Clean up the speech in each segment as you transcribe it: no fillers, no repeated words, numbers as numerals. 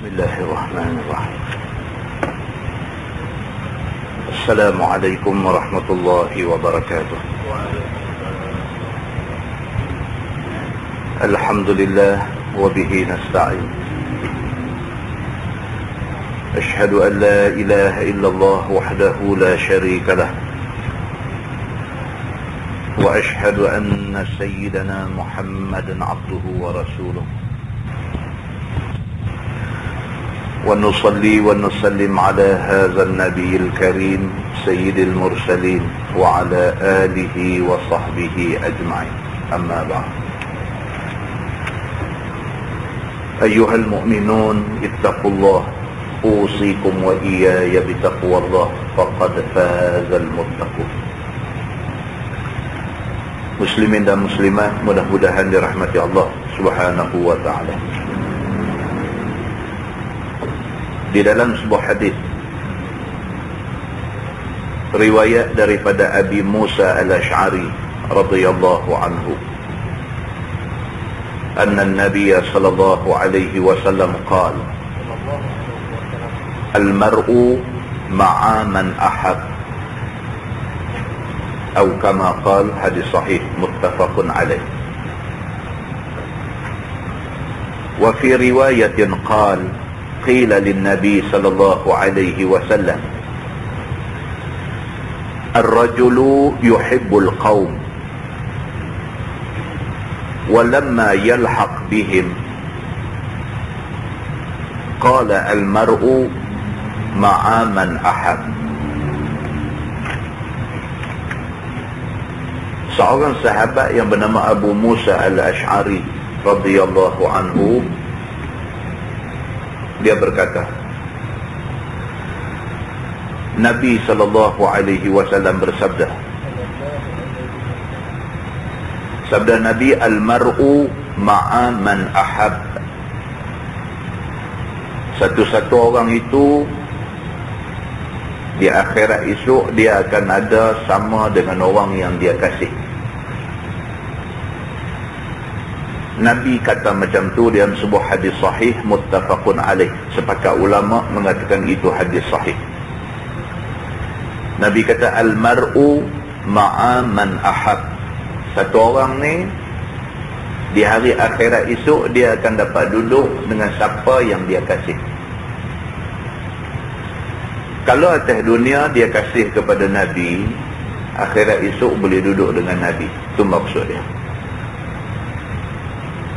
Bismillahirrahmanirrahim. Assalamualaikum warahmatullahi wabarakatuh. Alhamdulillah wa bihi nasta'in. Ashhadu an la ilaha illallah wahdahu la sharika lah. Wa ashhadu anna sayyidana Muhammadan abduhu wa rasuluh. ونصلي ونسلم على هذا النبي الكريم سيد المرسلين وعلى آله وصحبه أجمعين أما بعد أيها المؤمنون اتقوا الله أوصيكم وإياي بتقوى الله فقد فاز المتقون. Muslimin dan muslimat, mudah-mudahan dirahmati Allah Subhanahu wa ta'ala. Di dalam sebuah hadis riwayat daripada Abi Musa al-Ash'ari radhiyallahu anhu, anna an-nabiy sallallahu alaihi wasallam qala al-mar'u ma'a man ahab, atau kama qala, hadis sahih muttafaqun alaih. Wa fi riwayatin qala قيل للنبي صلى الله عليه وسلم الرجل يحب القوم ولما يلحق بهم قال المرء مع من أحب. Seorang sahabat yang bernama Abu Musa al-Ash'ari radhiyallahu anhu, dia berkata, Nabi sallallahu alaihi wasallam bersabda, sabda Nabi, al-mar'u ma'a man ahab. Satu-satu orang itu di akhirat esok dia akan ada sama dengan orang yang dia kasih. Nabi kata macam tu dalam sebuah hadis sahih muttafaqun alaih. Sepakat ulama mengatakan itu hadis sahih. Nabi kata al-mar'u ma'a man ahab. Satu orang ni di hari akhirat esok dia akan dapat duduk dengan siapa yang dia kasih. Kalau atas dunia dia kasih kepada Nabi, akhirat esok boleh duduk dengan Nabi. Itu maksud dia.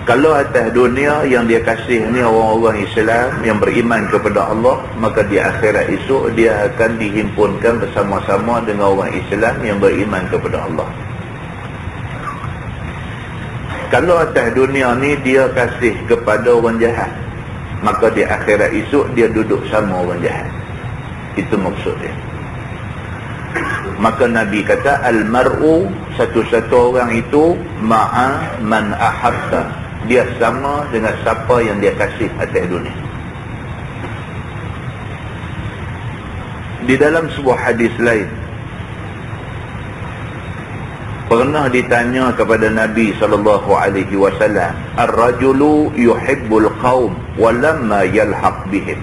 Kalau atas dunia yang dia kasih ni orang-orang Islam yang beriman kepada Allah, maka di akhirat esok dia akan dihimpunkan bersama-sama dengan orang Islam yang beriman kepada Allah. Kalau atas dunia ni dia kasih kepada orang jahat, maka di akhirat esok dia duduk sama orang jahat. Itu maksud dia. Maka Nabi kata al-mar'u, satu-satu orang itu ma'a man ahabta, dia sama dengan siapa yang dia kasih atas dunia. Di dalam sebuah hadis lain, pernah ditanya kepada Nabi sallallahu alaihi wasallam, ar-rajulu yuhibbul qaum walamma yalhaq bihim.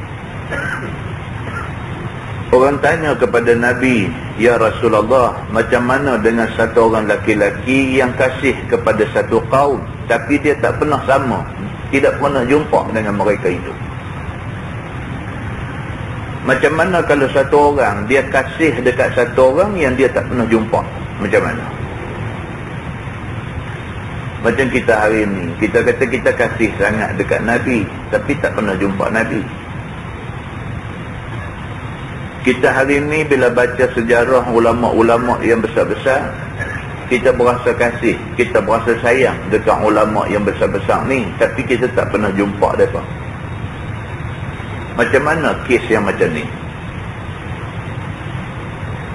Orang tanya kepada Nabi, ya Rasulullah, macam mana dengan satu orang laki-laki yang kasih kepada satu kaum, tapi dia tak pernah sama, tidak pernah jumpa dengan mereka itu. Macam mana kalau satu orang dia kasih dekat satu orang yang dia tak pernah jumpa? Macam mana? Macam kita hari ini, kita kata kita kasih sangat dekat Nabi, tapi tak pernah jumpa Nabi. Kita hari ini bila baca sejarah ulama-ulama yang besar-besar, kita berasa kasih, kita berasa sayang dekat ulama yang besar-besar ni, tapi kita tak pernah jumpa mereka. Macam mana kes yang macam ni?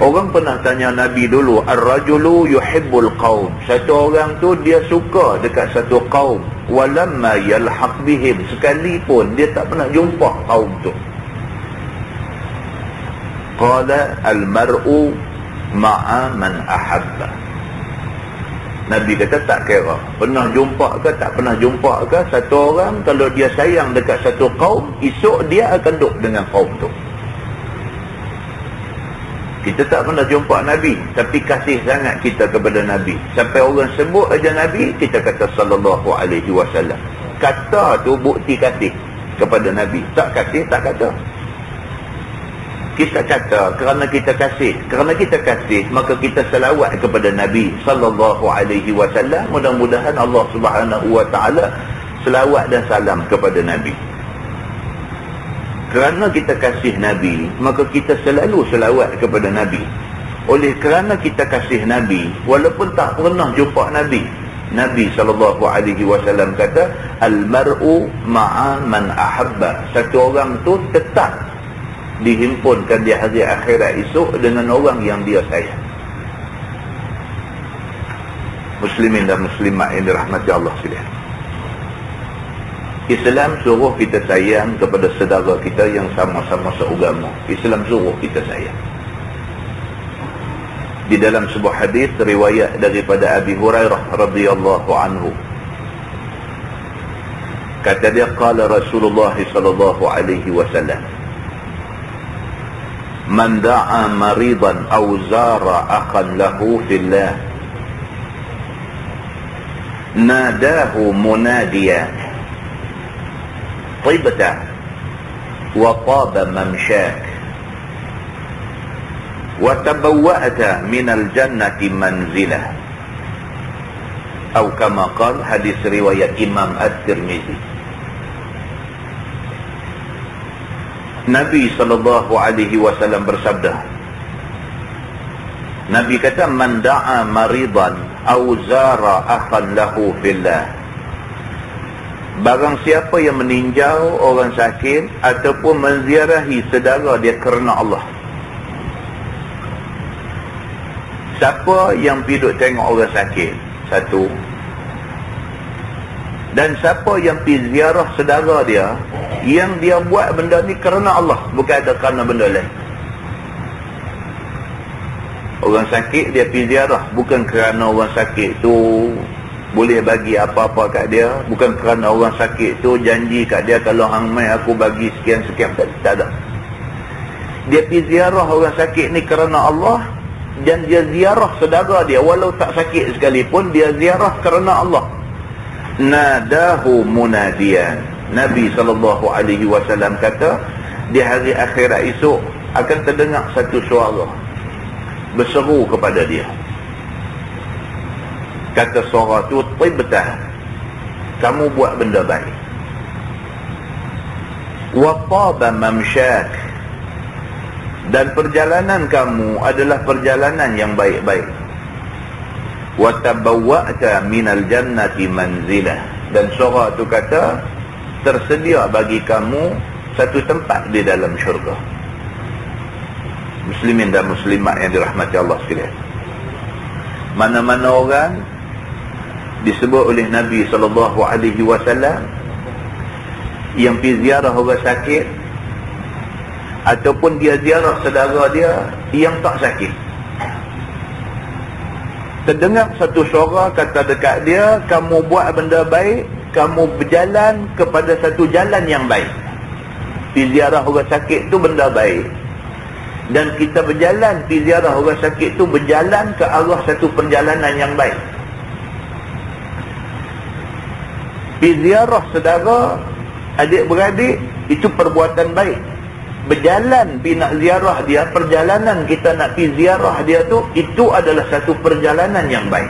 Orang pernah tanya Nabi dulu, ar-rajulu yuhibbul qaum. Satu orang tu dia suka dekat satu kaum, walamma yalhaq bihim, sekalipun dia tak pernah jumpa kaum tu. Qala al-mar'u ma'a man ahabba. Nabi kata tak kira pernah jumpa ke tak pernah jumpa ke, satu orang kalau dia sayang dekat satu kaum, esok dia akan duduk dengan kaum tu. Kita tak pernah jumpa Nabi, tapi kasih sangat kita kepada Nabi. Sampai orang sebut aja Nabi, kita kata sallallahu alaihi wasallam. Kata tu bukti kasih kepada Nabi. Tak kasih, tak kata. Kita kata kerana kita kasih. Kerana kita kasih, maka kita selawat kepada Nabi sallallahu alaihi wasallam. Mudah-mudahan Allah Subhanahu wa taala selawat dan salam kepada Nabi. Kerana kita kasih Nabi, maka kita selalu selawat kepada Nabi. Oleh kerana kita kasih Nabi, walaupun tak pernah jumpa Nabi, Nabi SAW kata, Al-mar'u ma'a man ahabba. Satu orang tu tetap dihimpunkan di hari akhirat esok dengan orang yang dia sayang. Muslimin dan muslimat yang dirahmati Allah sekalian. Islam suruh kita sayang kepada saudara kita yang sama-sama seagama. Islam suruh kita sayang. Di dalam sebuah hadis riwayat daripada Abi Hurairah radhiyallahu anhu, kata dia, qala Rasulullah sallallahu alaihi wasallam, man da'a maridan aw zara akhan lahu fillah nadahu munadiyan طيبة وطاب ممشاك وتبوأت من الجنة منزلة أو كما قال. hadis riwayat Imam At-Tirmizi. Nabi SAW bersabda, Nabi kata, man da'a maridan aw zara akhan lahu fillah. Barang siapa yang meninjau orang sakit ataupun menziarahi saudara dia kerana Allah. Siapa yang pergi duduk tengok orang sakit, satu. Dan siapa yang pergi ziarah saudara dia, yang dia buat benda ni kerana Allah, bukan ada kerana benda lain. Orang sakit dia pergi ziarah bukan kerana orang sakit tu boleh bagi apa-apa kat dia, bukan kerana orang sakit tu janji kat dia kalau hang mai aku bagi sekian-sekian. Tak ada. Dia pergi ziarah orang sakit ni kerana Allah, dan dia ziarah saudara dia walau tak sakit sekalipun, dia ziarah kerana Allah. Nadahu munadiyan. Nabi SAW kata, di hari akhirat esok akan terdengar satu suara berseru kepada dia. Kata suara tu, tibtah, kamu buat benda baik. Wa taba mamsyak, dan perjalanan kamu adalah perjalanan yang baik-baik. Wa tabawwa'ta minal jannati manzilah, dan suara tu kata, tersedia bagi kamu satu tempat di dalam syurga. Muslimin dan muslimat yang dirahmati Allah sekalian. Mana-mana orang disebut oleh Nabi SAW yang pergi ziarah orang sakit ataupun dia ziarah saudara dia yang tak sakit, terdengar satu suara kata dekat dia, kamu buat benda baik, kamu berjalan kepada satu jalan yang baik. Pergi ziarah orang sakit tu benda baik, dan kita berjalan pergi ziarah orang sakit tu berjalan ke arah satu perjalanan yang baik. Pergi ziarah saudara, adik-beradik, itu perbuatan baik. Berjalan pergi nak ziarah dia, perjalanan kita nak pergi ziarah dia tu, itu adalah satu perjalanan yang baik.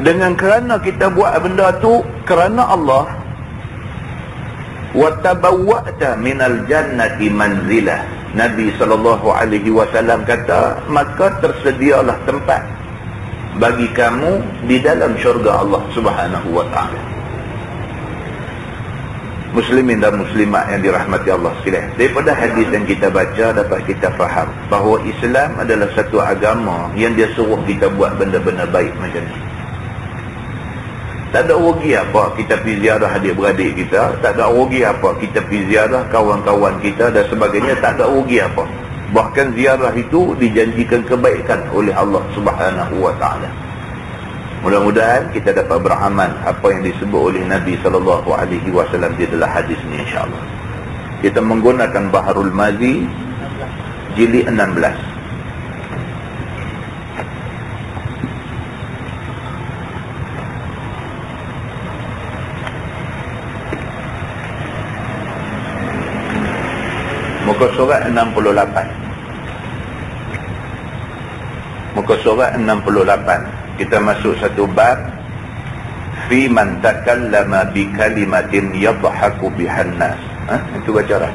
Dengan kerana kita buat benda tu kerana Allah, wa tabawwa'ta minal jannati manzilah. Nabi SAW kata, maka tersedialah tempat bagi kamu di dalam syurga Allah Subhanahu wa ta'ala. Muslimin dan muslimat yang dirahmati Allah sekalian, daripada hadis yang kita baca dapat kita faham bahawa Islam adalah satu agama yang dia suruh kita buat benda-benda baik macam ni. Tak ada rugi apa kita pergi ziarah adik-beradik kita, tak ada rugi apa kita pergi ziarah kawan-kawan kita dan sebagainya, tak ada rugi apa. Bahkan ziarah itu dijanjikan kebaikan oleh Allah Subhanahu wa taala. Mudah-mudahan kita dapat beramal apa yang disebut oleh Nabi sallallahu alaihi wasallam di dalam hadis ni, insya-Allah. Kita menggunakan Baharul Mazi jilid 16. Muka surat 68. Muka surat 68. Kita masuk satu bab fi man takallama bi kalimatin yadhaku bihan nas. Itu baca dah.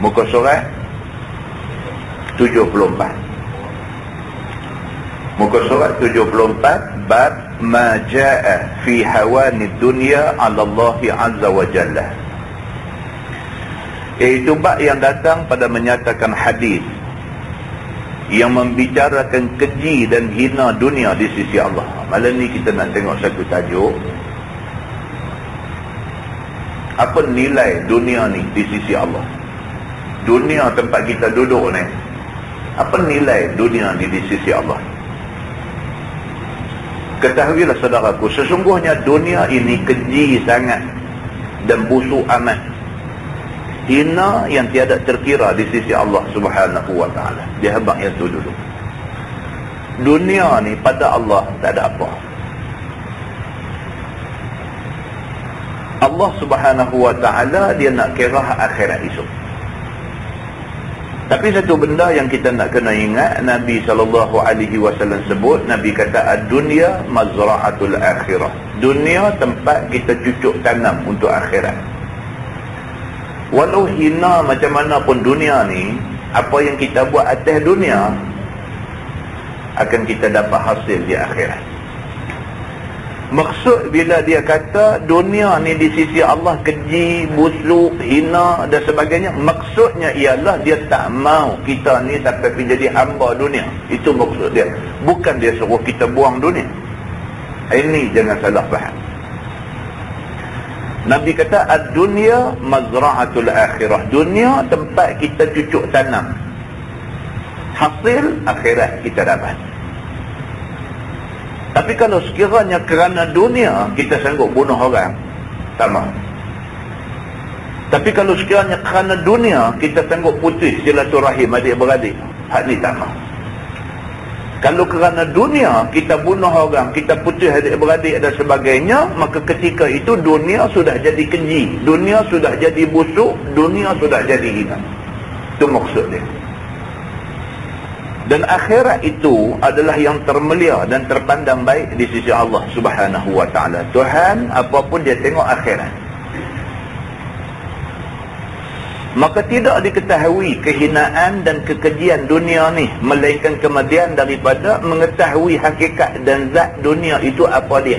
Muka surat 74. Muka surat 74 bab ma jaa fi hawanid dunya 'ala Allah azza wa jalla. Iaitu bab yang datang pada menyatakan hadis yang membicarakan keji dan hina dunia di sisi Allah. Malam ni kita nak tengok satu tajuk. Apa nilai dunia ni di sisi Allah? Dunia tempat kita duduk ni, apa nilai dunia ni di sisi Allah? Ketahuilah saudaraku, sesungguhnya dunia ini keji sangat dan busuk amat, hina yang tiada terkira di sisi Allah Subhanahu wa taala. Dia habaq yang tu dulu. Dunia ni pada Allah tak ada apa. Allah Subhanahu wa taala dia nak kira akhirat esok. Tapi satu benda yang kita nak kena ingat, Nabi SAW sebut, Nabi kata ad-dunya mazra'atul akhirah. Dunia tempat kita cucuk tanam untuk akhirat. Walau hina macam mana pun dunia ni, apa yang kita buat atas dunia akan kita dapat hasil di akhirat. Maksud bila dia kata dunia ni di sisi Allah keji, busuk, hina dan sebagainya, maksudnya ialah dia tak mau kita ni sampai jadi hamba dunia. Itu maksud dia. Bukan dia suruh kita buang dunia. Ini jangan salah faham. Nabi kata ad-dunya mazra'atul akhirah. Dunia tempat kita cucuk tanam, hasil akhirat kita dapat. Tapi kalau sekiranya kerana dunia kita sanggup bunuh orang, tak mahu. Tapi kalau sekiranya kerana dunia kita sanggup putus silaturahim adik-beradik, hak ni tak mahu. Kalau kerana dunia kita bunuh orang, kita putus adik-beradik dan sebagainya, maka ketika itu dunia sudah jadi keji, dunia sudah jadi busuk, dunia sudah jadi hina. Itu maksud dia. Dan akhirat itu adalah yang termulia dan terpandang baik di sisi Allah Subhanahu wa taala. Tuhan apapun dia tengok akhirat. Maka tidak diketahui kehinaan dan kekejian dunia ni, melainkan kemudian daripada mengetahui hakikat dan zat dunia itu apa dia.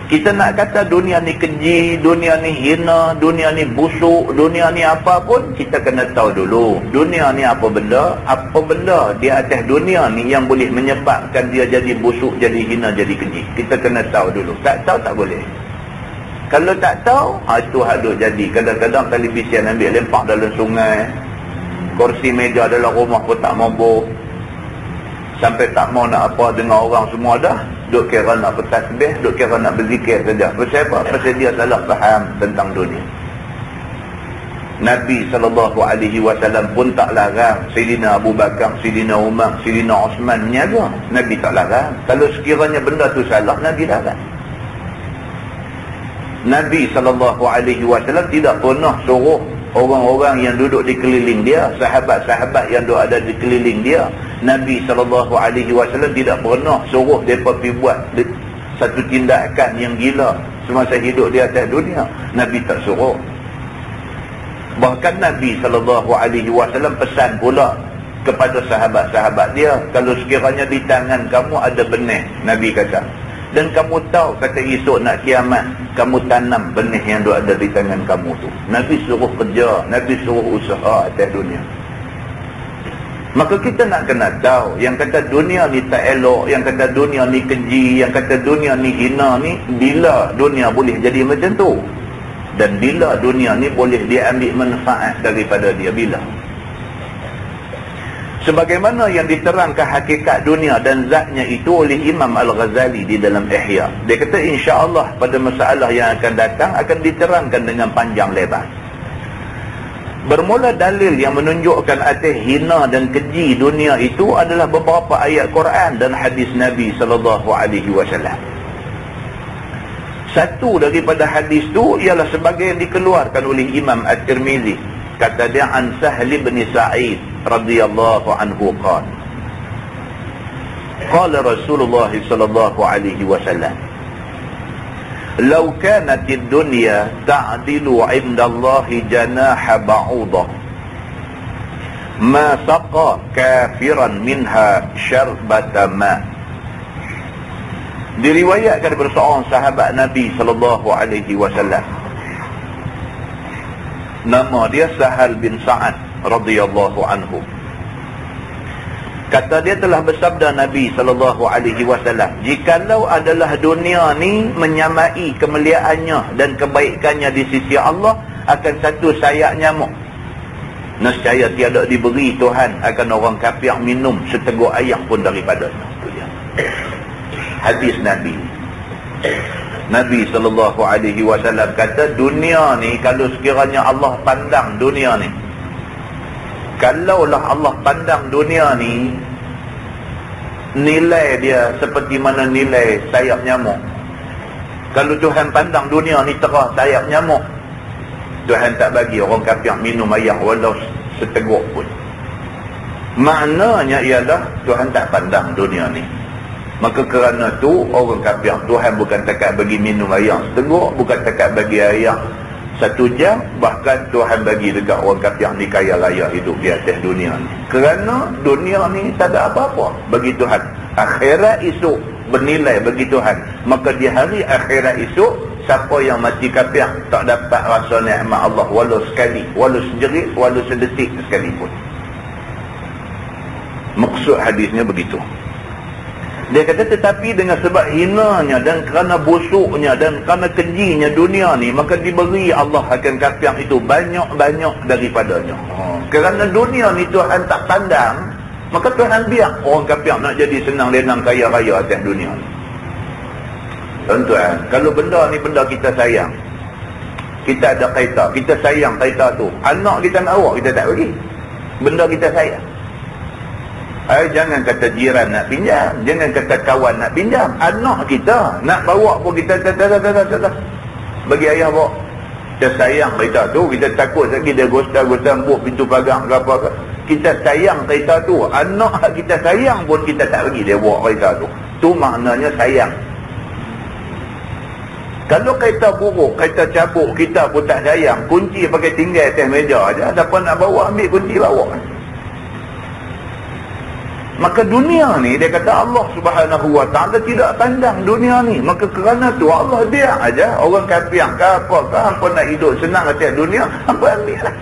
Kita nak kata dunia ni keji, dunia ni hina, dunia ni busuk, dunia ni apa pun, kita kena tahu dulu dunia ni apa benda di atas dunia ni yang boleh menyebabkan dia jadi busuk, jadi hina, jadi keji. Kita kena tahu dulu. Tak tahu tak boleh. Kalau tak tahu, itu hadut jadi. Kadang-kadang televisi ambil lempak dalam sungai, kursi meja dalam rumah pun tak mampu, sampai tak mau nak apa dengan orang semua dah. Duk kira nak bertasbih, duk kira nak berzikir saja. Pasal apa? Pasal dia salah faham tentang dunia. Nabi SAW pun tak larang Sayyidina Abu Bakar, Sayyidina Umar, Sayyidina Osman menyaga. Nabi tak larang. Kalau sekiranya benda tu salah, Nabi larang. Nabi SAW tidak pernah suruh orang-orang yang duduk di keliling dia, sahabat-sahabat yang duduk ada di keliling dia, Nabi SAW tidak pernah suruh mereka pergi buat satu tindakan yang gila semasa hidup di atas dunia. Nabi tak suruh. Bahkan Nabi SAW pesan pula kepada sahabat-sahabat dia, kalau sekiranya di tangan kamu ada benih, Nabi kata, dan kamu tahu kata esok nak kiamat, kamu tanam benih yang ada di tangan kamu tu. Nabi suruh kerja, Nabi suruh usaha atas dunia. Maka kita nak kena tahu, yang kata dunia ni tak elok, yang kata dunia ni keji, yang kata dunia ni hina ni, bila dunia boleh jadi macam tu? Dan bila dunia ni boleh dia ambil manfaat daripada dia? Bila? Sebagaimana yang diterangkan hakikat dunia dan zatnya itu oleh Imam Al-Ghazali di dalam Ihya. Dia kata insya-Allah pada masalah yang akan datang akan diterangkan dengan panjang lebar. Bermula dalil yang menunjukkan atas hina dan keji dunia itu adalah beberapa ayat Quran dan hadis Nabi SAW. Satu daripada hadis tu ialah sebagai yang dikeluarkan oleh Imam At-Tirmizi. Kata dia an Sahli bin Sa'id radhiyallahu anhu qala qala Rasulullah sallallahu alaihi wasallam law kanat ad-dunya ta'dilu 'inda Allah janaha ba'udah ma saqa kafiran minha syarbata ma. Diriwayatkan daripada seorang sahabat Nabi sallallahu alaihi wasallam, nama dia Sahal bin Sa'ad radhiyallahu anhu. Kata dia telah bersabda Nabi sallallahu alaihi wasallam, jikalau adalah dunia ni menyamai kemuliaannya dan kebaikannya di sisi Allah akan satu sayak nyamuk, nescaya tiada diberi Tuhan akan orang kafir minum seteguk air pun daripadanya. Hadis Nabi. Nabi SAW kata dunia ni kalau sekiranya Allah pandang dunia ni, kalaulah Allah pandang dunia ni, nilai dia seperti mana nilai sayap nyamuk. Kalau Tuhan pandang dunia ni terah sayap nyamuk, Tuhan tak bagi orang kafir minum air walau seteguk pun. Maknanya ialah Tuhan tak pandang dunia ni. Maka kerana tu orang kafir Tuhan bukan takat bagi minum air seteguk, bukan takat bagi air 1 jam, bahkan Tuhan bagi dekat orang kafir ni kaya raya hidup di atas dunia ni. Kerana dunia ni tak ada apa-apa bagi Tuhan. Akhirat esok bernilai bagi Tuhan. Maka di hari akhirat esok, siapa yang mati kafir tak dapat rasa nikmat Allah walau sekali, walau sejerit, walau sedetik sekalipun. Maksud hadisnya begitu. Dia kata tetapi dengan sebab hinanya dan kerana busuknya dan kerana kejinya dunia ni, maka diberi Allah akan kafir itu banyak-banyak daripadanya. Kerana dunia ni Tuhan tak pandang, maka Tuhan biar orang kafir nak jadi senang lenang kaya raya atas dunia ni. Tuan-tuan, kalau benda ni benda kita sayang, kita ada kereta, kita sayang kereta tu, anak kita nak bawa kita tak bagi. Benda kita sayang. Jangan kata jiran nak pinjam, jangan kata kawan nak pinjam, anak kita nak bawa pun kita tak bagi ayah bawa. Kita sayang kereta tu, kita takut lagi dia gostar-gostar buat pintu pagar ke apa ke. Kita sayang kereta tu, anak kita sayang pun kita tak bagi dia bawa kereta tu. Tu maknanya sayang. Kalau kereta buruk, kereta cabuk, kita pun tak sayang, kunci pakai tinggal atas meja aja, siapa nak bawa ambil kunci bawa. Maka dunia ni, dia kata Allah Subhanahu Wa Ta'ala tidak pandang dunia ni. Maka kerana tu Allah biar aja orang kafir ke apa ke, hampa nak hidup senang atas dunia, hampa ambil lah.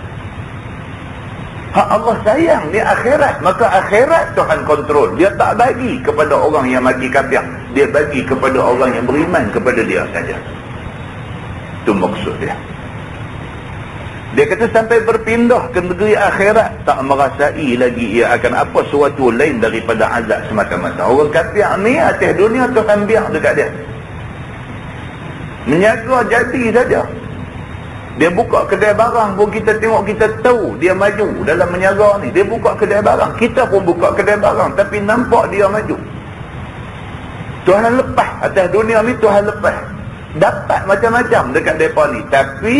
Hak Allah sayang ni akhirat. Maka akhirat Tuhan kontrol. Dia tak bagi kepada orang yang mati kafir, dia bagi kepada orang yang beriman kepada dia saja. Itu maksud dia. Dia kata sampai berpindah ke negeri akhirat, tak merasai lagi ia akan apa sesuatu lain daripada azab semata-mata. Orang kafir ni atas dunia Tuhan biar dekat dia, menyaga jadi saja. Dia buka kedai barang pun kita tengok, kita tahu dia maju dalam menyaga ni. Dia buka kedai barang, kita pun buka kedai barang, tapi nampak dia maju. Tuhan lepas atas dunia ni, Tuhan lepas dapat macam-macam dekat mereka ni. Tapi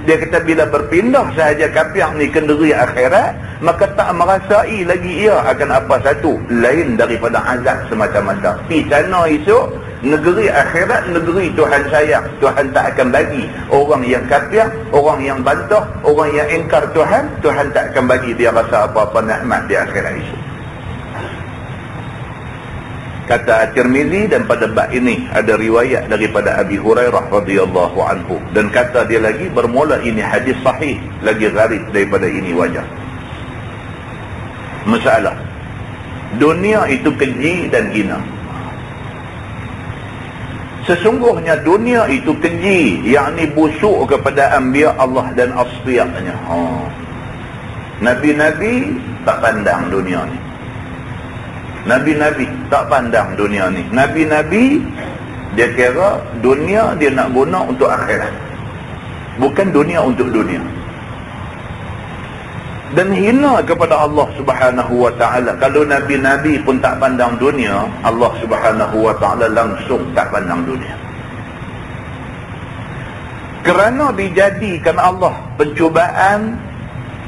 dia kata bila berpindah sahaja kafir ni ke negeri akhirat, maka tak merasai lagi ia akan apa satu lain daripada azab semata-mata. Di sana esok negeri akhirat, negeri Tuhan sayang, Tuhan tak akan bagi orang yang kafir, orang yang bantah, orang yang ingkar Tuhan, Tuhan tak akan bagi dia rasa apa-apa nikmat di akhirat esok. Kata At-Tirmizi, dan pada bab ini ada riwayat daripada Abi Hurairah radhiyallahu anhu, dan kata dia lagi bermula ini hadis sahih, lagi gharib daripada ini wajah. Masalah dunia itu keji dan hina. Sesungguhnya dunia itu keji, yakni busuk kepada anbiya Allah dan asfiyahnya. Nabi-nabi tak pandang dunia ni. Nabi-nabi tak pandang dunia ni. Nabi-nabi dia kira dunia dia nak guna untuk akhirat, bukan dunia untuk dunia. Dan hina kepada Allah Subhanahu wa ta'ala. Kalau Nabi-Nabi pun tak pandang dunia, Allah Subhanahu wa ta'ala langsung tak pandang dunia. Kerana dijadikan Allah pencubaan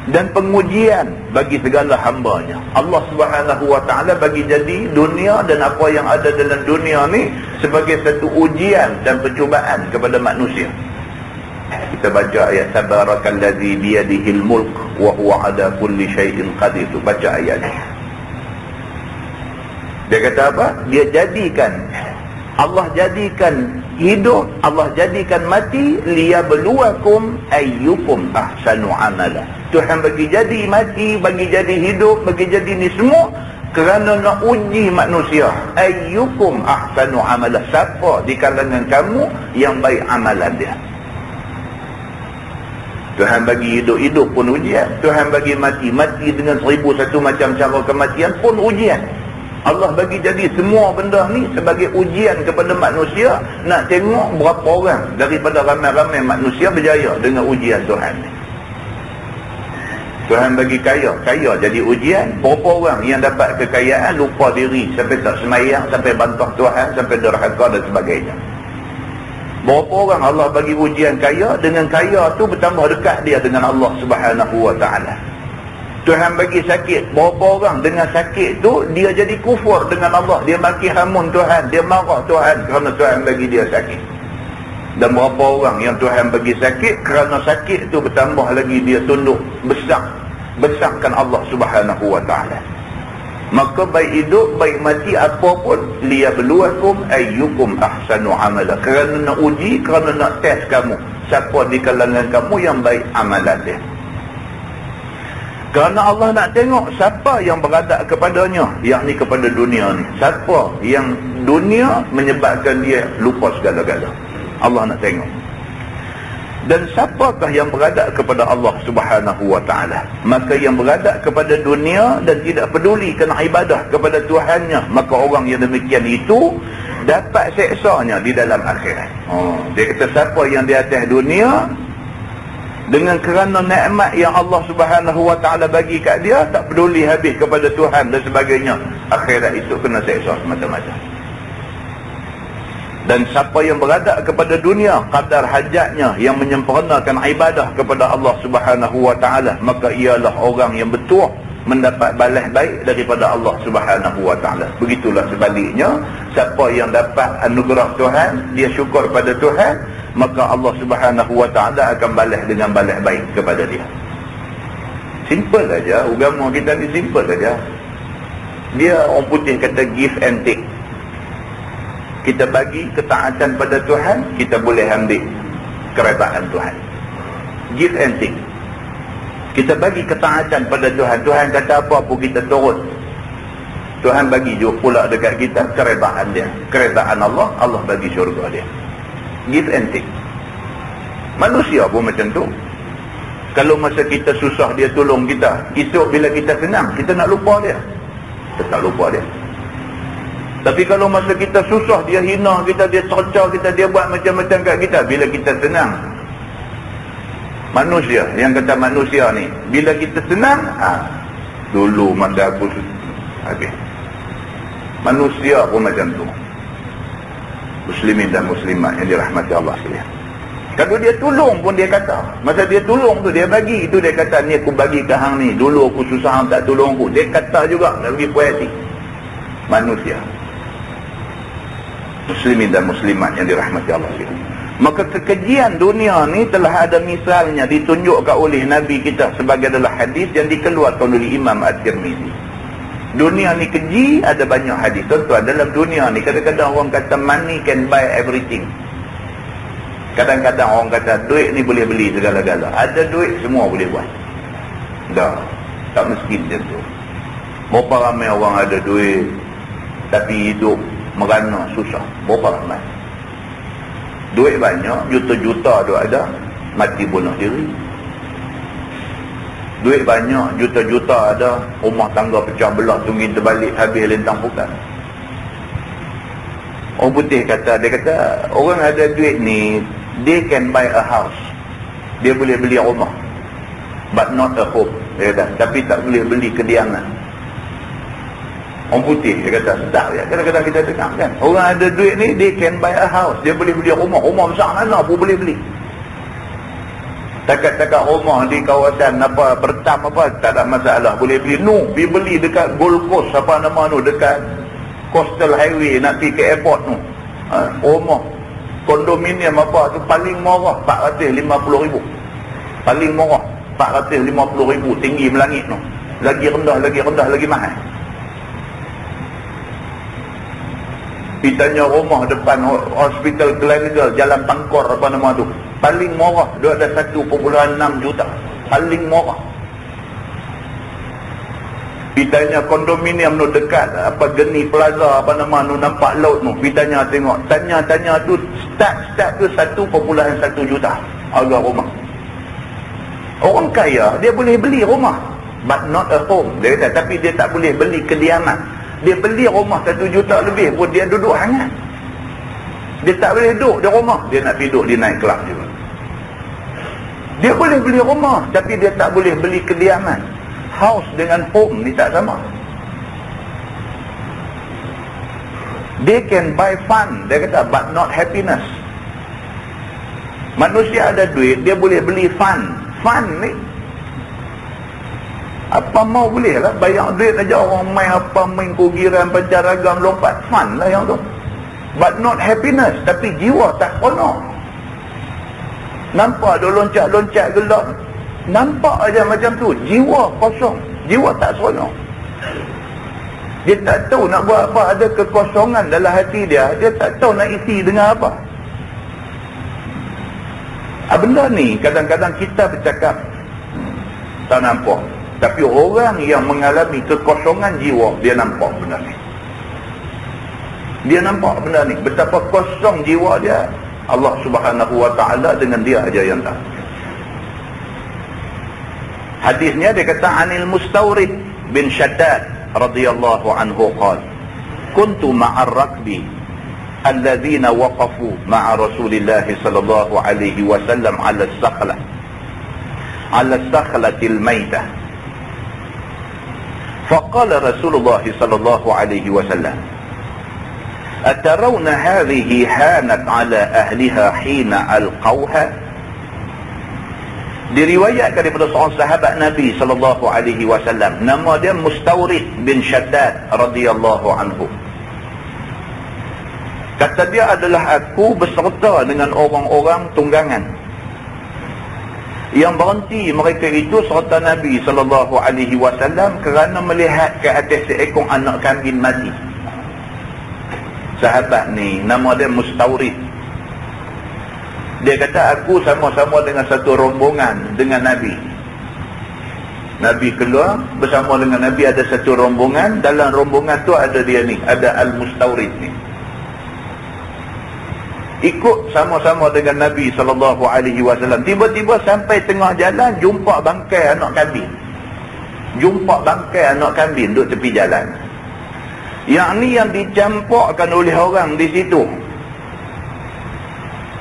dan pengujian bagi segala hambanya. Allah Subhanahu wa ta'ala bagi jadi dunia dan apa yang ada dalam dunia ni sebagai satu ujian dan pencubaan kepada manusia. Kita baca ayat tabarakallazi biyadihil mulk wa huwa ala kulli syai'in qadir. Tu baca ayat ni. Dia kata apa? Dia jadikan, Allah jadikan hidup, Allah jadikan mati, liyabluwakum ayyukum ahsanu amala. Tuhan bagi jadi mati, bagi jadi hidup, bagi jadi ni semua kerana nak uji manusia. Ayyukum ahsanu amala. Siapa di kalangan kamu yang baik amalan dia. Tuhan bagi hidup pun ujian. Tuhan bagi mati dengan 1001 macam cara kematian pun ujian. Allah bagi jadi semua benda ni sebagai ujian kepada manusia. Nak tengok berapa orang daripada ramai-ramai manusia berjaya dengan ujian Tuhan ni. Tuhan bagi kaya jadi ujian. Berapa orang yang dapat kekayaan lupa diri sampai tak semayang, sampai bantah Tuhan, sampai derhaka dan sebagainya. Berapa orang Allah bagi ujian kaya, dengan kaya tu bertambah dekat dia dengan Allah Subhanahu wa ta'ala. Tuhan bagi sakit, berapa orang dengan sakit tu dia jadi kufur dengan Allah, dia maki hamun Tuhan, dia marah Tuhan kerana Tuhan bagi dia sakit. Dan berapa orang yang Tuhan bagi sakit, kerana sakit tu bertambah lagi dia tunduk besarkan Allah Subhanahu wa ta'ala. Maka baik hidup, baik mati, apa pun, liyabluwakum ayyukum ahsanu amala. Kerana nak uji, kerana nak test kamu, siapa di kalangan kamu yang baik amalan dia. Kerana Allah nak tengok siapa yang beradab kepadanya, yakni kepada dunia ni. Siapa yang dunia menyebabkan dia lupa segala-gala. Allah nak tengok. Dan siapakah yang beradab kepada Allah Subhanahu wa ta'ala? Maka yang beradab kepada dunia dan tidak pedulikan ibadah kepada Tuhannya, maka orang yang demikian itu dapat seksanya di dalam akhirat. Dia kata siapa yang di atas dunia dengan kerana nikmat yang Allah Subhanahu wa ta'ala bagi kat dia, tak peduli habis kepada Tuhan dan sebagainya, akhirat itu kena seksa semata-mata. Dan siapa yang beradab kepada dunia kadar hajatnya yang menyempurnakan ibadah kepada Allah Subhanahu wa ta'ala, maka ialah orang yang betul mendapat balas baik daripada Allah Subhanahu wa ta'ala. Begitulah sebaliknya, siapa yang dapat anugerah Tuhan, dia syukur pada Tuhan, maka Allah Subhanahu wa ta'ala akan balas dengan balas baik kepada dia. Simple saja, agama kita ni simple saja. Dia orang putih kata give and take. Kita bagi ketaatan pada Tuhan, kita boleh ambil keredaan Tuhan. Give and take. Kita bagi ketaatan pada Tuhan, Tuhan kata apa pun kita turut. Tuhan bagi juga pula dekat kita keredaan dia. Keredaan Allah, Allah bagi syurga dia. Give and take. Manusia pun macam tu. Kalau masa kita susah dia tolong kita, esok bila kita senang, kita nak lupa dia. Kita tak lupa dia. Tapi kalau masa kita susah, dia hina kita, dia cerca kita, dia buat macam-macam kat kita. Bila kita senang, manusia, yang kata manusia ni, bila kita senang, dulu masa aku habis. Manusia pun macam tu. Muslimin dan muslimat yang dirahmati Allah sekalian. Kalau dia tolong pun dia kata, masa dia tolong tu dia bagi, itu dia kata, ni aku bagi ke hang ni, dulu aku susah hang tak tolong aku. Dia kata juga, nak bagi puas hati. Manusia. Muslimin dan muslimat yang dirahmati Allah sekalian. Maka kekejian dunia ni telah ada misalnya ditunjukkan oleh Nabi kita sebagai adalah hadis yang dikeluarkan oleh Imam At-Tirmizi. Dunia ni keji, ada banyak hadis. Tuan-tuan, dalam dunia ni kadang-kadang orang kata money can buy everything. Kadang-kadang orang kata duit ni boleh beli segala-gala. Ada duit semua boleh buat. Dah, tak mesti macam tu. Berapa ramai orang ada duit tapi hidup merana susah? Berapa ramai? Duit banyak, juta-juta duit ada, mati bunuh diri. Duit banyak, juta-juta ada, rumah tangga pecah belah, tungging terbalik, habis lintang bukan. Orang putih kata, dia kata, orang ada duit ni, they can buy a house. Dia boleh beli rumah, but not a home. Dia kata, tapi tak boleh beli kediaman. Orang putih, dia kata, sedap ya, kadang-kadang kita dengar kan. Orang ada duit ni, they can buy a house. Dia boleh beli rumah. Rumah besar mana pun boleh beli. Takat-takat rumah di kawasan apa, Bertam apa, tak ada masalah. Boleh beli. No, pergi beli dekat Gold Coast, apa nama tu, dekat Coastal Highway, nak pergi ke airport tu. Rumah, kondominium apa tu, paling murah, 450,000. Paling murah, 450,000, tinggi melangit tu. Lagi rendah, lagi mahal. Pergi tanya rumah depan hospital Gleneagles, Jalan Tangkor apa nama tu, paling murah, dia ada 1.6 juta. Paling murah. Pergi tanya kondominium tu dekat apa Geni Plaza apa nama tu, nampak laut tu. Pergi tanya tengok. Tanya tu start tu 1.1 juta harga rumah. Orang kaya dia boleh beli rumah, but not a home. Dia kata, tapi dia tak boleh beli kediaman. Dia beli rumah 1 juta lebih pun dia duduk hangat. Dia tak boleh duduk di rumah, dia nak duduk di night club juga. Dia boleh beli rumah, tapi dia tak boleh beli kediaman. House dengan home ni tak sama. They can buy fun, dia kata, but not happiness. Manusia ada duit, dia boleh beli fun. Fun ni apa mau boleh lah, bayar duit aja orang main apa, main kugiran, pencaragam, lompat, fun lah yang tu. But not happiness, tapi jiwa tak seronok. Nampak dia loncat-loncat gelap, nampak aja macam tu, jiwa kosong, jiwa tak seronok. Dia tak tahu nak buat apa, ada kekosongan dalam hati dia, dia tak tahu nak isi dengan apa. Benda ni kadang-kadang kita bercakap tak nampak, tapi orang yang mengalami kekosongan jiwa, dia nampak benda ni. Dia nampak benda ni, betapa kosong jiwa dia. Allah Subhanahu wa ta'ala dengan dia aja yang tahu. Hadisnya dia kata, Anil Mustawrid bin Shaddad radhiyallahu anhu qala, kuntu ma'ar rakbi alladhina waqafu ma'a Rasulillah sallallahu alaihi wasallam 'ala as-sakhlah 'ala as-sakhlatil maitah. فقال رسول الله صلى الله عليه وسلم أترون هذه هانت على أهلها حين ألقوها. Diriwayatkan daripada seorang sahabat Nabi sallallahu alaihi wasallam, nama dia Mustawrid bin Shaddad radhiyallahu anhu. Kata dia, adalah aku beserta dengan orang-orang tunggangan yang berhenti mereka itu serta Nabi sallallahu alaihi wasallam kerana melihat ke atas seekor anak kambing mati. Sahabat ni nama dia Mustawrid. Dia kata, aku sama-sama dengan satu rombongan dengan Nabi. Nabi keluar bersama dengan Nabi, ada satu rombongan. Dalam rombongan tu ada dia ni, ada Al-Mustawrid ni. Ikut sama-sama dengan Nabi SAW. Tiba-tiba sampai tengah jalan, jumpa bangkai anak kambing. Jumpa bangkai anak kambing duduk tepi jalan. Yang ni yang dicampakkan oleh orang di situ.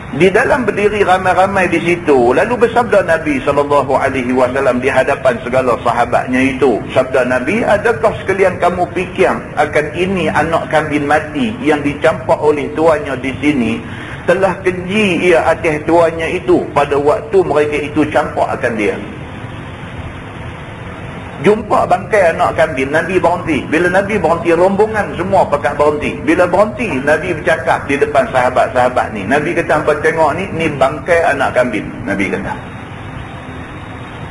Di dalam berdiri ramai-ramai di situ. Lalu bersabda Nabi SAW di hadapan segala sahabatnya itu. Sabda Nabi, adakah sekalian kamu fikir akan ini anak kambing mati yang dicampak oleh tuannya di sini, telah keji ia atas tuannya itu pada waktu mereka itu campak akan dia. Jumpa bangkai anak kambing, Nabi berhenti. Bila Nabi berhenti, rombongan semua pakat berhenti. Bila berhenti, Nabi bercakap di depan sahabat-sahabat ni. Nabi kata, hampa tengok ni bangkai anak kambing. Nabi kata,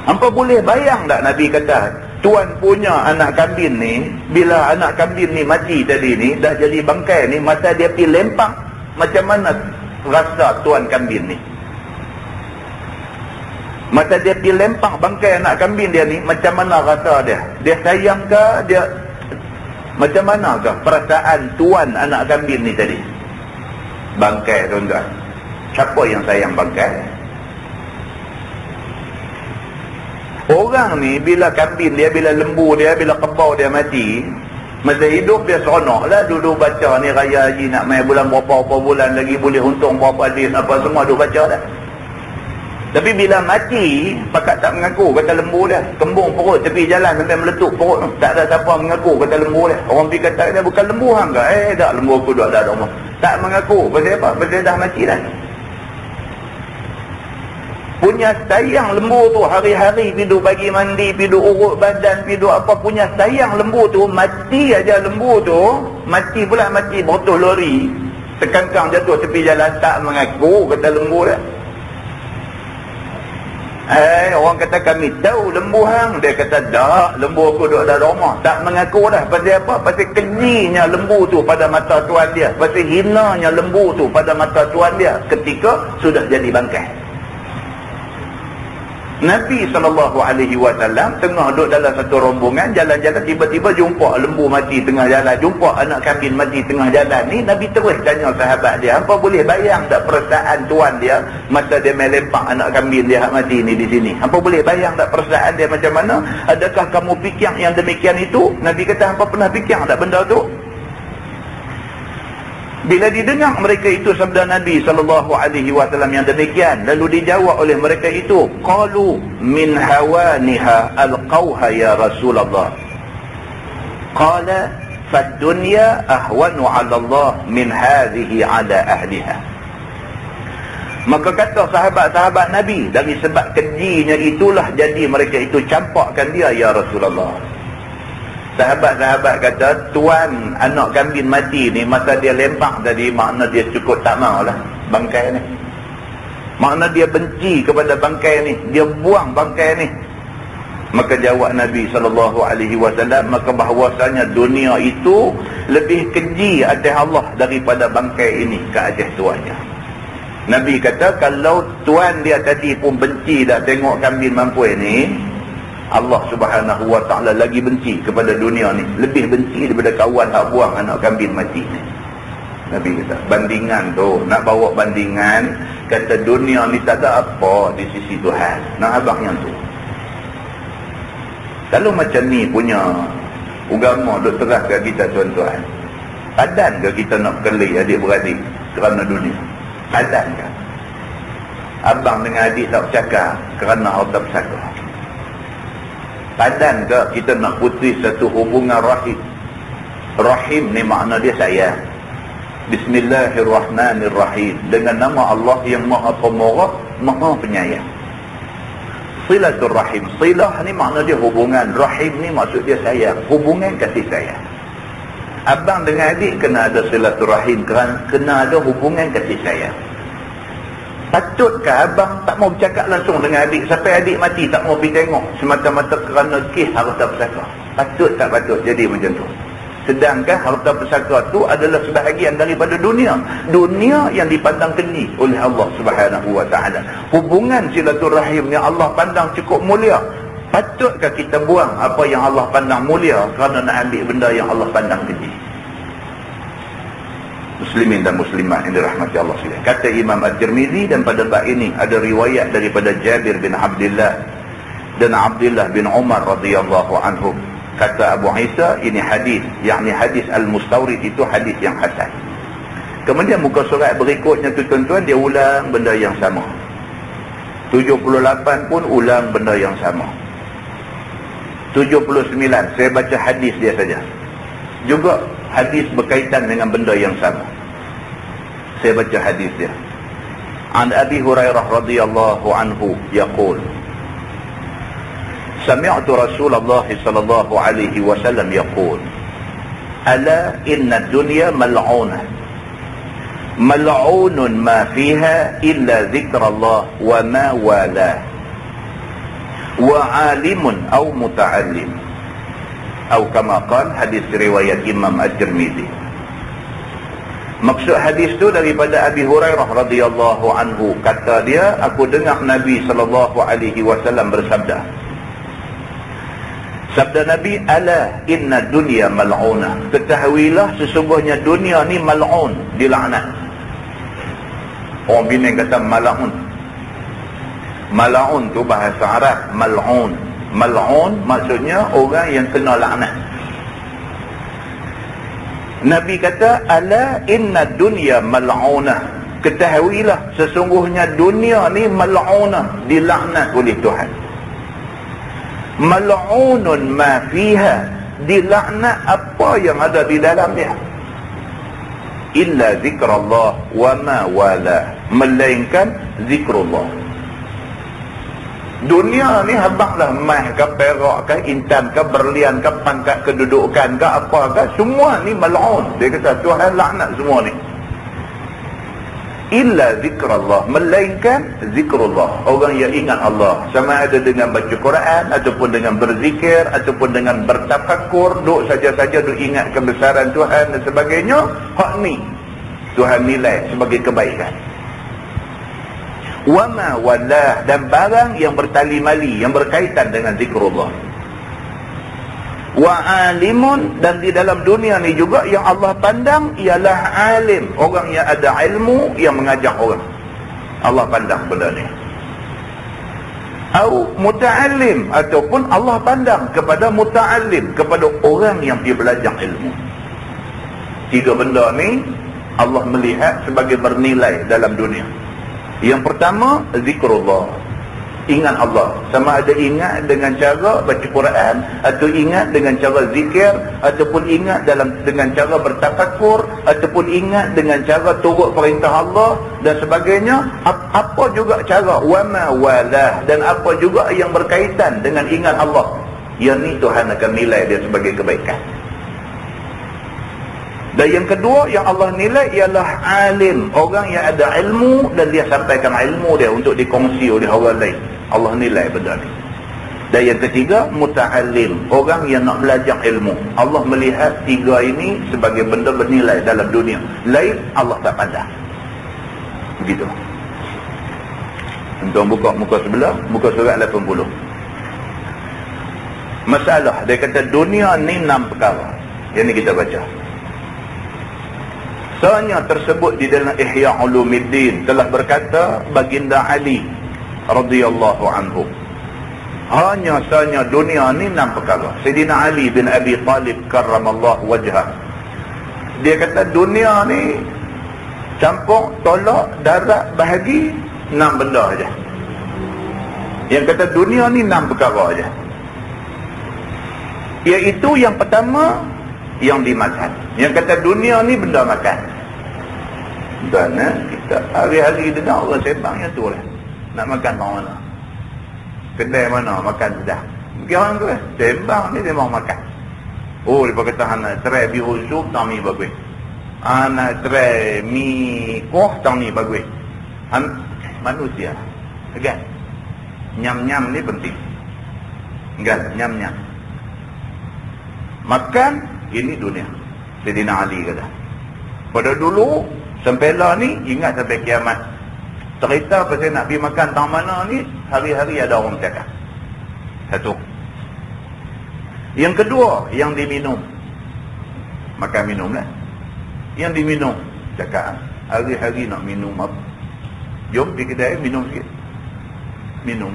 hampa boleh bayang tak, Nabi kata, tuan punya anak kambing ni, bila anak kambing ni mati tadi ni, dah jadi bangkai ni, masa dia pergi lempang, macam mana rasa tuan kambing ni? Masa dia pergi lempang bangkai anak kambing dia ni, macam mana rasa dia? Dia sayang ke? Dia macam mana ke perasaan tuan anak kambing ni tadi? Bangkai, tuan-tuan. Siapa yang sayang bangkai? Orang ni bila kambing dia, bila lembu dia, bila kebau dia mati, masa hidup dia seronok lah duduk baca ni raya haji nak main bulan berapa bulan lagi boleh untung berapa hadis apa semua duduk baca dah. Tapi bila mati, pakat tak mengaku, kata lembu dia. Kembung perut tepi jalan sampai meletup perut. Tak ada siapa mengaku, kata lembu dia. Orang pergi kata dia bukan lembu hang ke? Tak, lembu aku duduk ada rumah. Tak mengaku. Pasal apa? Pasal dah mati dah. Punya sayang lembu tu hari-hari pidu bagi mandi, pidu urut badan, pidu apa, punya sayang lembu tu, mati aja lembu tu, mati pula mati botol lori, terkangkang jatuh tepi jalan, tak mengaku, kata lembu dia. Orang kata kami tahu lembu hang, dia kata tak, lembu aku duduk dalam rumah, tak mengaku dah. Pasal apa? Pasal kejinya lembu tu pada mata tuan dia, pasal hinanya lembu tu pada mata tuan dia ketika sudah jadi bangkai. Nabi SAW tengah duduk dalam satu rombongan, jalan-jalan, tiba-tiba jumpa lembu mati tengah jalan, jumpa anak kambing mati tengah jalan ni. Nabi terus tanya sahabat dia, apa boleh bayang tak perasaan tuan dia masa dia melempak anak kambing dia mati ni di sini? Apa boleh bayang tak perasaan dia macam mana? Adakah kamu fikir yang demikian itu? Nabi kata, apa pernah fikir tak benda tu? Bila didengar mereka itu sabda Nabi SAW yang demikian, lalu dijawab oleh mereka itu, qalu min hawaniha alqauha ya Rasulullah. Qala fad dunya ahwanu 'ala Allah min hadhihi 'ala ahliha. Maka kata sahabat-sahabat Nabi, dari sebab kejinya itulah jadi mereka itu campakkan dia ya Rasulullah. Sahabat-sahabat kata, tuan anak kambing mati ni, masa dia lempak tadi, makna dia cukup tak maulah bangkai ni. Makna dia benci kepada bangkai ni, dia buang bangkai ni. Maka jawab Nabi SAW, maka bahawasanya dunia itu lebih keji atas Allah daripada bangkai ini ke atas tuannya. Nabi kata, kalau tuan dia tadi pun benci dah tengok kambing mampui ni, Allah Subhanahu Wa Ta'ala lagi benci kepada dunia ni, lebih benci daripada kawan tak buang anak kambing mati ni. Nabi kata, bandingan tu, nak bawa bandingan, kata dunia ni tak ada apa di sisi Tuhan. Nak abang yang tu. Kalau macam ni punya agama duk terah ke kita tuan-tuan, padan ke kita nak kelih adik-beradik kerana dunia? Padan ke? Abang dengan adik tak bercakap kerana harta pesaka? Padan ke kita nak putus satu hubungan rahim? Rahim ni makna dia sayang. Bismillahirrahmanirrahim, dengan nama Allah yang Maha Pemurah, Maha Penyayang. Silaturrahim, silah ni makna dia hubungan, rahim ni maksud dia sayang, hubungan kasih sayang. Abang dengan adik kena ada silaturrahim, kena ada hubungan kasih sayang. Patutkah abang tak mau bercakap langsung dengan adik sampai adik mati tak mau pergi tengok semata-mata kerana kes harta pusaka? Patut tak patut jadi macam tu? Sedangkan harta pusaka tu adalah sebahagian daripada dunia. Dunia yang dipandang keji oleh Allah Subhanahu Wa Ta'ala. Hubungan silaturahim yang Allah pandang cukup mulia. Patutkah kita buang apa yang Allah pandang mulia kerana nak ambil benda yang Allah pandang keji? Muslimin dan muslimat yang dirahmati Allah sekalian. Kata Imam At-Tirmizi, dan pada bab ini ada riwayat daripada Jabir bin Abdullah dan Abdullah bin Umar radhiyallahu anhum. Kata Abu Isa, ini hadis, yakni hadis Al-Mustawrid itu hadis yang hasan. Kemudian muka surat berikutnya tu tuan-tuan, dia ulang benda yang sama. 78 pun ulang benda yang sama. 79 saya baca hadis dia saja, juga hadis berkaitan dengan benda yang sama. Saya baca hadis dia. An Abi Hurairah radhiyallahu anhu yaqul, sami'tu Rasulullah sallallahu alaihi wasallam yaqul, ala inna ad-dunya mal'unah, mal'unun ma fiha illa dzikrullah wa ma wala, wa 'alimun aw muta'allim, atau kama qala, hadis riwayat Imam At-Tirmizi. Maksud hadis tu daripada Abi Hurairah radhiyallahu anhu, kata dia, aku dengar Nabi sallallahu alaihi wasallam bersabda. Sabda Nabi, ala inna dunya mal'unah, ketahuilah sesungguhnya dunia ni mal'un, dilaknat. Orang Penang kata mal'un. Mal'un tu bahasa Arab, mal'un. Mal'un maksudnya orang yang kena laknat. Nabi kata, ala inna dunya mal'unah. Ketahuilah sesungguhnya dunia ni mal'unah, dilaknat oleh Tuhan. Mal'unun ma fiha, dilaknat apa yang ada di dalam dia. Illa zikrullah wa ma wala, melainkan zikrullah. Dunia ni habaklah mah ke perak ke intan ke berlian ke pangkat kedudukan ke apa ke, semua ni mal'un. Dia kata Tuhan laknat semua ni. Illa zikrullah, melainkan zikrullah, orang yang ingat Allah, sama ada dengan baca Quran ataupun dengan berzikir ataupun dengan bertafakur, duk saja-saja duk ingat kebesaran Tuhan dan sebagainya. Hak ni Tuhan nilai sebagai kebaikan. Wa ma wallah, dan barang yang bertali mali yang berkaitan dengan zikrullah. Wa alimun, dan di dalam dunia ni juga yang Allah pandang ialah alim, orang yang ada ilmu yang mengajar orang. Allah pandang benda ni. Au muta'allim, ataupun Allah pandang kepada muta'allim, kepada orang yang dia belajar ilmu. Tiga benda ni Allah melihat sebagai bernilai dalam dunia. Yang pertama, zikrullah, ingat Allah, sama ada ingat dengan cara baca Quran, atau ingat dengan cara zikir, ataupun ingat dengan cara bertafakur, ataupun ingat dengan cara turut perintah Allah dan sebagainya. Apa juga cara, wa ma walah, dan apa juga yang berkaitan dengan ingat Allah, yang ni Tuhan akan nilai dia sebagai kebaikan. Dan yang kedua yang Allah nilai ialah alim, orang yang ada ilmu dan dia sampaikan ilmu dia untuk dikongsi oleh orang lain. Allah nilai benda ni. Dan yang ketiga, muta'allim, orang yang nak belajar ilmu. Allah melihat tiga ini sebagai benda bernilai dalam dunia. Lain Allah tak pandang. Begitu. Untuk buka muka sebelah, muka surat 80. Masalah, dia kata dunia ni 6 perkara. Yang ni kita baca. Sebenarnya tersebut di dalam Ihya Ulumuddin telah berkata baginda Ali radhiyallahu anhu, hanya sahaja dunia ni 6 perkara. Sayyidina Ali bin Abi Talib karramallahu wajhah, dia kata dunia ni campur, tolak, darat, bahagi, 6 benda aja. Yang kata dunia ni 6 perkara aja. Iaitu yang pertama, yang dimakan. Yang kata dunia ni benda makan. Dan kita hari-hari dengar orang sembang yang tu lah. Nak makan orang mana? Kedai mana makan sudah. Mungkin orang tu lah, sembang ni dia mau makan. Oh, dia kata anak try bihun sup, tak mi bagus. Anak try mi kuah, tak mi bagus. Manusia kan? Nyam-nyam ni penting kan? Nyam-nyam makan, ini dunia. Sayyidina Ali kata, pada dulu sempela ni ingat sampai kiamat. Cerita pasal nak pergi makan tang mana ni, hari-hari ada orang cakap. Satu. Yang kedua, yang diminum. Makan minum lah. Yang diminum, cakap hari-hari nak minum apa? Jom pergi kedai minum sikit. Minum.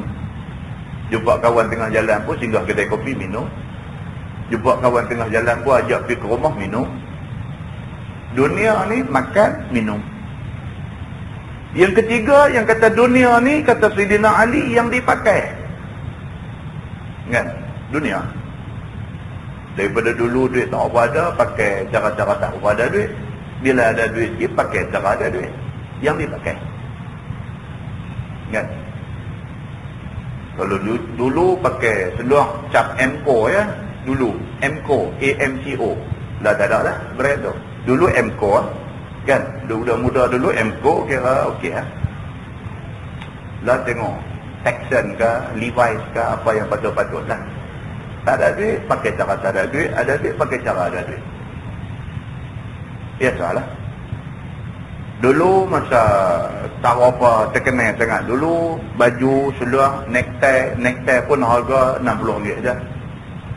Jumpa kawan tengah jalan pun singgah kedai kopi, minum. Jumpa kawan tengah jalan pun ajak pergi ke rumah, minum. Dunia ni makan, minum. Yang ketiga, yang kata dunia ni, kata Sayyidina Ali, yang dipakai. Kan? Dunia. Daripada dulu duit tak apa ada, pakai cara-cara tak apa ada duit. Bila ada duit sikit, pakai cara ada duit. Yang dipakai. Kan? Kalau dulu pakai seluar cap MCO ya. Dulu MCO, AMCO. Dah tak ada lah brand tu. Dulu MCO kan. Muda dulu MCO kira okey lah. Lah tengok Texan ke, Levi's ke, apa yang patut-patut lah. Tak ada duit, pakai cara tak ada duit. Ada duit, pakai cara ada duit. Biasa lah. Dulu masa tak apa terkenal sangat. Dulu baju, seluar, necktie pun harga RM60 je.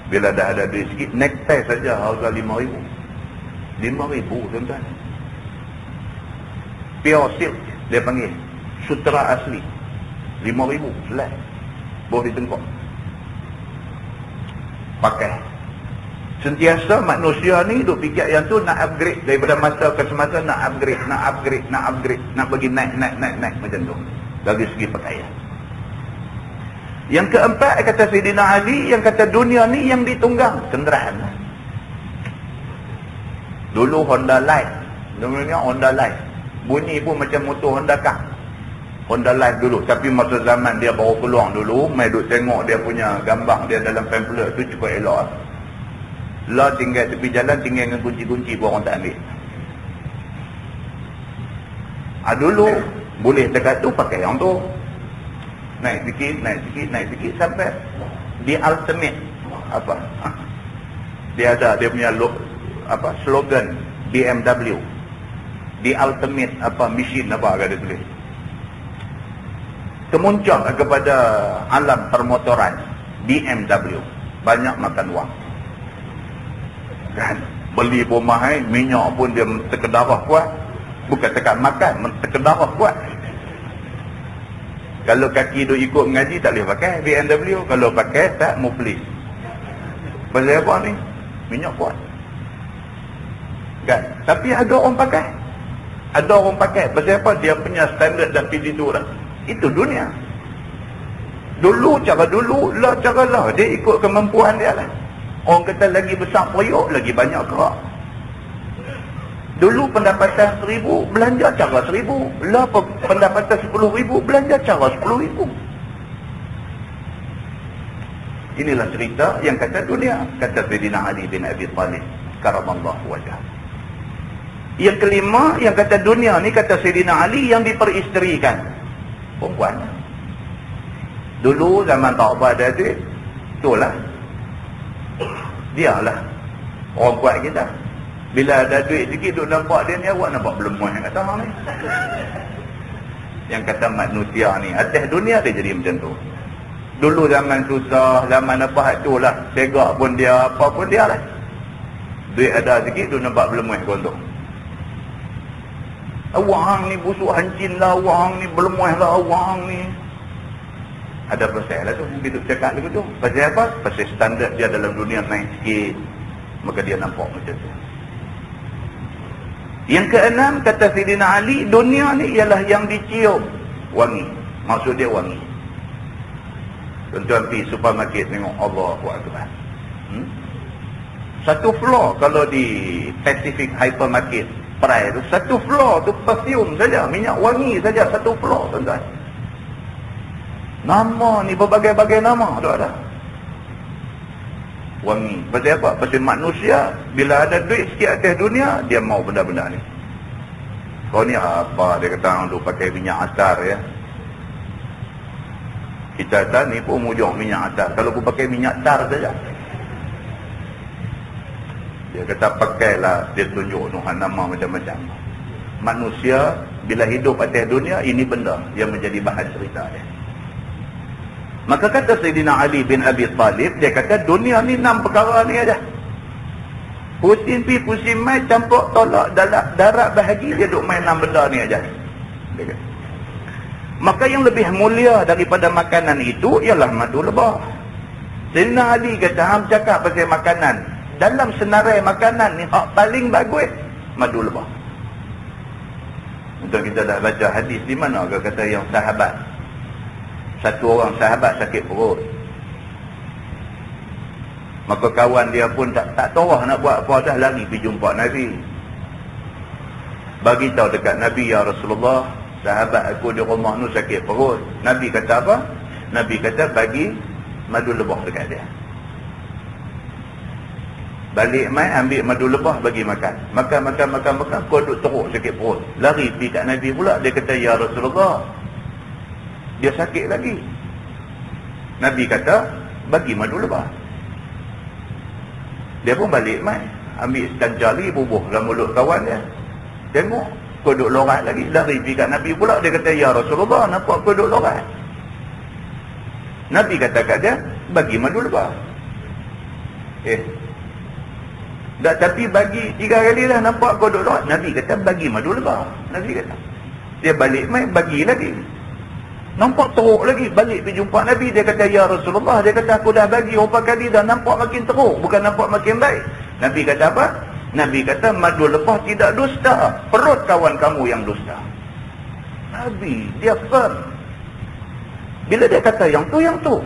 Bila dah ada duit sikit, necktie saja harga RM5,000. RM5,000 tuan-tuan. Pure silk. Dia panggil sutera asli 5,000 selai bawah di tengkok. Pakai. Sentiasa manusia ni duk fikir yang tu nak upgrade daripada masa ke semasa, nak upgrade, nak bagi naik macam tu dari segi pakaian. Yang keempat kata Sayyidina Ali, yang kata dunia ni yang ditunggang kenderaan. Dulu Honda Light, namanya Honda Light, bunyi pun macam motor Honda Car, Honda Light dulu. Tapi masa zaman dia baru keluar dulu, mai duk tengok dia punya gambar dia dalam pamphlet tu cukup elok. Lah tinggal tepi jalan, tinggal dengan kunci-kunci pun orang tak ambil. Dulu boleh dekat tu pakai yang tu. Naik sikit sampai di ultimate apa? Dia ada dia punya slogan BMW. The ultimate machine dia tulis. Kemuncak kepada alam permotoran BMW. Banyak makan wang. Kan? Beli pun mahal, minyak pun dia terkedarah kuat. Bukan tekat makan, terkedarah kuat. Kalau kaki duk ikut mengaji tak boleh pakai BMW. Kalau pakai tak mau beli. Pasal apa ni? Minyak kuat. Kan? Tapi ada orang pakai. Ada orang pakai. Pasal apa? Dia punya standard dah pergi tu dah. Itu dunia. Dulu cara dulu, lah cara lah. Dia ikut kemampuan dia lah. Orang kata lagi besar periuk, lagi banyak kerak. Dulu pendapatan 1,000, belanja cara 1,000. Lah pendapatan 10,000, belanja cara 10,000. Inilah cerita yang kata dunia. Kata Sayyidina Ali bin Abi Talib karamallahu wajhah. Yang kelima, yang kata dunia ni, kata Sayyidina Ali, yang diperisterikan. Perempuan. Dulu zaman tak ada duit, itulah. Dialah orang kuat kita. Bila ada duit sikit duk nampak dia ni, awak nampak berlemuh yang kata ni. Yang kata manusia ni atas dunia dia jadi macam tu. Dulu zaman susah, zaman apa itulah, segak pun dia, apa pun dia lah. Duit ada sikit duk nampak berlemuh kontok. Awang ni busuk hancin lah, awang ni berlemuh lah, awang ni. Ada proses lah tu, kita cakap lagi tu. Pasal apa? Pasal standard dia dalam dunia naik sikit, maka dia nampak macam tu. Yang keenam, kata Sayyidina Ali, dunia ni ialah yang dicium wangi. Maksud dia wangi. Tuan-tuan pergi supermarket tengok, Allahu Akbar. Satu floor kalau di Pacific Hypermarket Perai tu, satu floor tu perfume saja, minyak wangi saja, satu floor, tuan-tuan. Nama ni berbagai-bagai nama tu ada. Wangi. Pasal apa? Pasal manusia bila ada duit sikit atas dunia, dia mau benda-benda ni. Kau ni apa? Dia kata orang tu pakai minyak atar ya. Kita tak ni pun mujur minyak atar. Kalau aku pakai minyak tar saja. Dia kata pakailah, dia tunjuk Tuhan nama macam-macam. Manusia bila hidup atas dunia, ini benda yang menjadi bahan cerita dia. Maka kata Sayyidina Ali bin Abi Talib, dia kata dunia ni 6 perkara ni aja. Pusing pi pusing mai, campur tolak darat bahagi, dia duk main 6 benda ni aja. Maka yang lebih mulia daripada makanan itu ialah madu lebah. Sayyidina Ali kata, hang cakap pasal makanan, dalam senarai makanan ni hak paling bagus madu lebah. Untuk kita dah baca hadis di mana ke kata yang sahabat, satu orang sahabat sakit perut, maka kawan dia pun tak tahu nak buat apa dah, lari pergi jumpa Nabi. Bagi tahu dekat Nabi, ya Rasulullah, sahabat aku di rumah ni sakit perut. Nabi kata apa? Nabi kata bagi madu lebah dekat dia. Balik mai ambil madu lebah bagi makan. Makan. Kau duduk teruk sakit perut. Lari pergi kat Nabi pula. Dia kata, ya Rasulullah, dia sakit lagi. Nabi kata, bagi madu lebah. Dia pun balik mai. Ambil setan jari, bubuh dalam mulut kawan dia. Tengok, kau duduk lorat lagi. Lari pergi kat Nabi pula. Dia kata, ya Rasulullah, nampak kau duduk lorat. Nabi kata kat dia, bagi madu lebah. Dah, tapi bagi 3 kali dah nampak kau duduk lorat. Nabi kata, bagi madu lebah. Nabi kata. Dia balik mai bagi lagi. Nampak teruk lagi, balik pergi jumpa Nabi. Dia kata, ya Rasulullah, dia kata aku dah bagi berapa kali dah, nampak makin teruk, bukan nampak makin baik. Nabi kata apa? Nabi kata, madu lebah tidak dusta, perut kawan kamu yang dusta. Nabi, dia firm. Bila dia kata yang tu.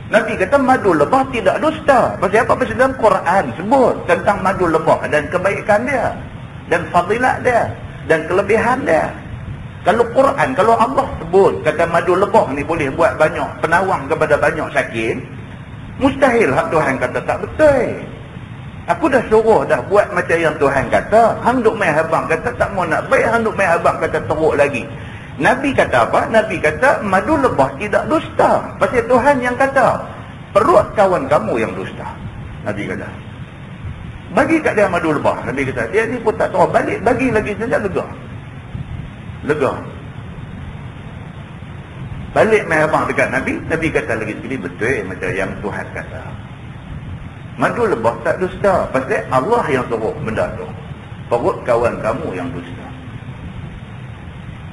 Nabi kata madu lebah tidak dusta. Pasal apa? Pasal dalam Quran sebut tentang madu lebah dan kebaikan dia, dan fadilat dia, dan kelebihan dia. Kalau Quran, kalau Allah sebut kata madu lebah ni boleh buat banyak penawang kepada banyak sakit, mustahil hak Tuhan kata tak betul. Aku dah suruh dah buat macam yang Tuhan kata. Hang duk mai habang kata tak mau nak baik, hang duk mai habang kata teruk lagi. Nabi kata apa? Nabi kata madu lebah tidak dusta. Pasal Tuhan yang kata, perut kawan kamu yang dusta. Nabi kata, bagi kat dia madu lebah. Nabi kata, dia ni pun tak tahu, balik bagi lagi saja, lega. Balik mai abang dekat Nabi. Nabi kata lagi sekali, betul macam yang Tuhan kata, madu lebah tak dusta. Pasal Allah yang suruh benda tu, perut kawan kamu yang dusta.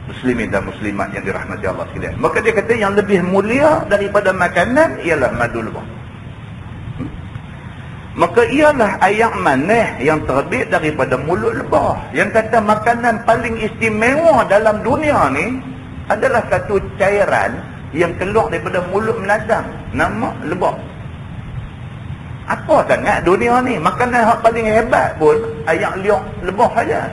Muslimin dan muslimat yang dirahmati Allah sekalian. Maka dia kata yang lebih mulia daripada makanan ialah madu lebah. Maka ialah air manis yang terbit daripada mulut lebah. Yang kata makanan paling istimewa dalam dunia ni adalah satu cairan yang keluar daripada mulut menadang, nama lebah. Apa sangat dunia ni? Makanan yang paling hebat pun air liuk lebah saja.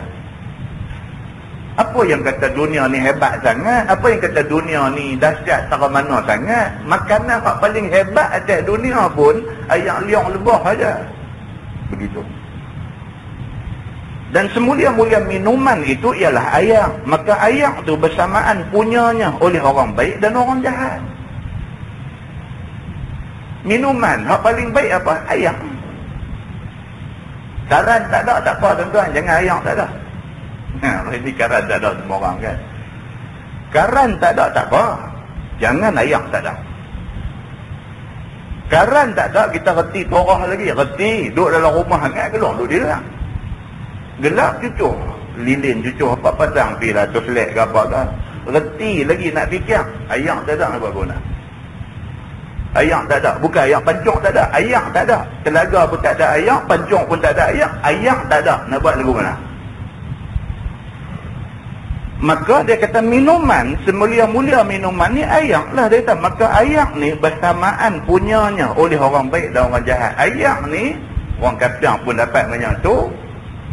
Apa yang kata dunia ni hebat sangat? Apa yang kata dunia ni dahsyat tak mana sangat? Makanan yang paling hebat atas dunia pun air liuk lebah saja. Begitu. Dan semulia-mulia minuman itu ialah air. Maka air tu bersamaan punyanya oleh orang baik dan orang jahat. Minuman yang paling baik apa? Air. Karan tak ada, tak apa tuan-tuan. Jangan air tak ada. Ini karan tak ada semua orang kan. Karan tak ada tak apa, jangan air tak ada. Karan tak ada, kita reti torah lagi. Reti duduk dalam rumah hangat, keluar duduk di dalam gelap, cucuk lilin, cucuk apa pasang pi lah tu selek ke apa ke. Reti lagi nak fikir, air tak ada apa guna. Air tak ada, bukan air pancung tak ada, air tak ada. Telaga pun tak ada air, pancung pun tak ada air tak ada. Nak buat lagu mana? Maka dia kata minuman, semulia-mulia minuman ni air lah. Dia kata maka air ni bersamaan punyanya oleh orang baik dan orang jahat. Air ni orang kafir pun dapat banyak tu,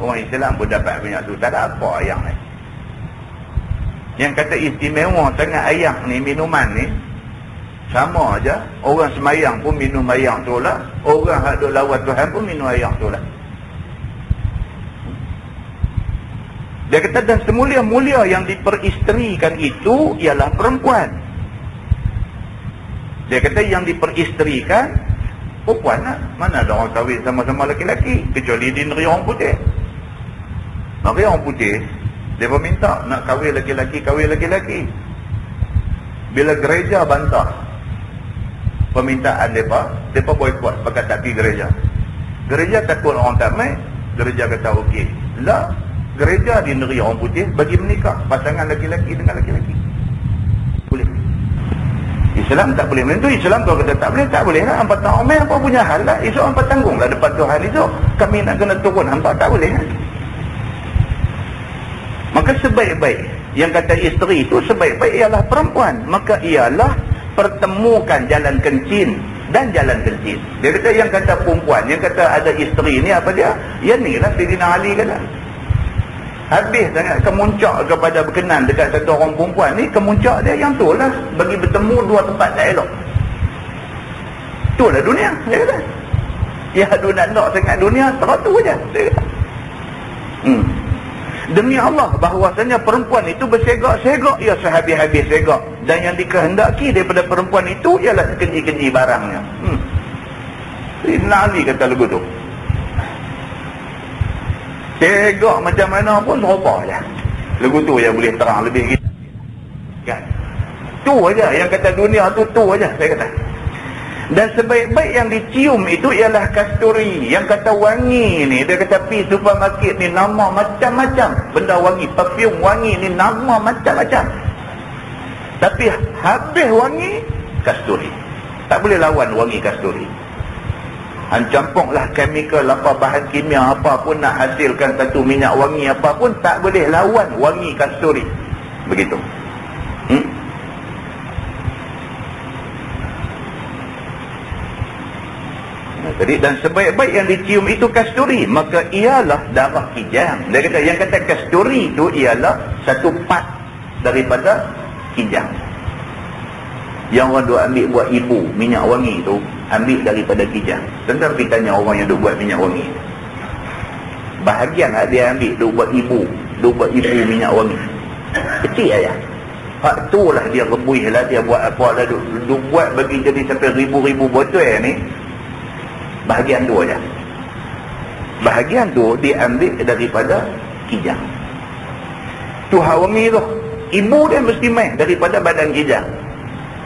orang Islam pun dapat banyak tu. Tak ada apa air ni. Yang kata istimewa sangat air ni, minuman ni, sama aja. Orang semayang pun minum air tu lah, orang yang duk lawan Tuhan pun minum air tu lah. Dia kata dan semulia-mulia yang diperistrikan itu ialah perempuan. Dia kata yang diperistrikan perempuan lah. Mana ada orang kahwin sama-sama lelaki-lelaki kecuali di negeri orang putih. Negeri orang putih dia pun minta nak kahwin lelaki-lelaki. Bila gereja bantah permintaan mereka boikot, pakat tak pergi gereja. Gereja takut orang tak mai, gereja kata okey. Lah gereja di negeri orang putih bagi menikah pasangan lelaki-lelaki dengan lelaki-lelaki. Boleh. Islam tak boleh macam tu. Islam kalau kata tak boleh lah. Hampa tak omel apa punya hal lah. Esok hampa tanggung lah depan Tuhan esok. Kami nak kena turun. Hampa tak boleh lah. Maka sebaik-baik yang kata isteri itu sebaik-baik ialah perempuan. Maka ialah pertemukan jalan kencing dan jalan kencing. Dia kata yang kata perempuan, yang kata ada isteri ni apa dia? Ya ni lah Sayyidina Ali kata. Habis sangat kemuncak kepada berkenan dekat satu orang perempuan ni, kemuncak dia yang tu lah, bagi bertemu dua tempat tak elok. Itulah dunia, dia kata. Ya adu nak sangat dunia, teratu je, dia kata. Demi Allah bahawasanya perempuan itu bersegak-segak, ia sehabis-habis segak. Dan yang dikehendaki daripada perempuan itu ialah sekenji-kenji barangnya. Sayyidina Ali kata lagu tu. Segak macam mana pun serupa je. Lagu tu yang boleh terang lebih kita. Kan? Tu aja yang kata dunia tu aja saya kata. Dan sebaik-baik yang dicium itu ialah kasturi. Yang kata wangi ni, dia kata pergi supermarket ni nama macam-macam benda wangi, perfume wangi ni nama macam-macam, tapi habis wangi kasturi. Tak boleh lawan wangi kasturi. Campurlah chemical apa, bahan kimia apa pun nak hasilkan satu minyak wangi apa pun, tak boleh lawan wangi kasturi. Begitu. Jadi, dan sebaik-baik yang dicium itu kasturi, maka ialah darah kijang. Dia kata, yang kata kasturi itu ialah satu part daripada kijang. Yang orang duk ambil buat ibu minyak wangi itu, ambil daripada kijang. Tentang kita tanya orang yang duk buat minyak wangi, bahagian dia ambil duk buat ibu minyak wangi kecil aja. Hak tu lah dia rebuih lah, dia buat apa lah, duk buat bagi jadi sampai ribu-ribu botol ni. Bahagian tu aja. Bahagian tu diambil daripada kijang. Tu hak wangi tu. Ibu dia mesti main daripada badan kijang.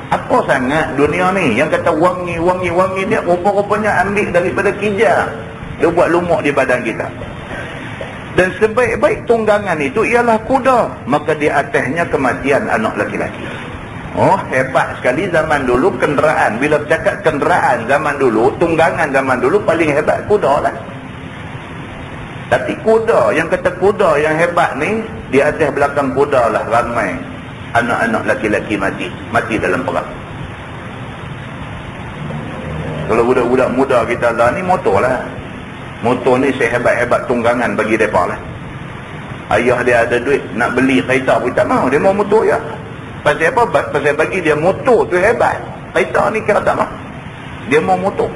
Apa sangat dunia ni yang kata wangi dia rupa-rupanya ambil daripada kijang. Dia buat lumuk di badan kita. Dan sebaik-baik tunggangan itu ialah kuda, maka di atasnya kematian anak laki-laki. Oh, hebat sekali zaman dulu kenderaan. Bila cakap kenderaan zaman dulu, tunggangan zaman dulu, paling hebat kuda lah. Tapi kuda, yang kata kuda yang hebat ni, di atas belakang kuda lah ramai anak-anak laki-laki mati dalam perang. Kalau budak-budak muda kita lah ni, motor lah. Motor ni sehebat-hebat tunggangan bagi mereka lah. Ayah dia ada duit nak beli kereta pun tak mahu, dia mau motor ya. Pasal apa? Pasal bagi dia motor tu hebat. Kereta ni kira tak mahu, dia mau motor.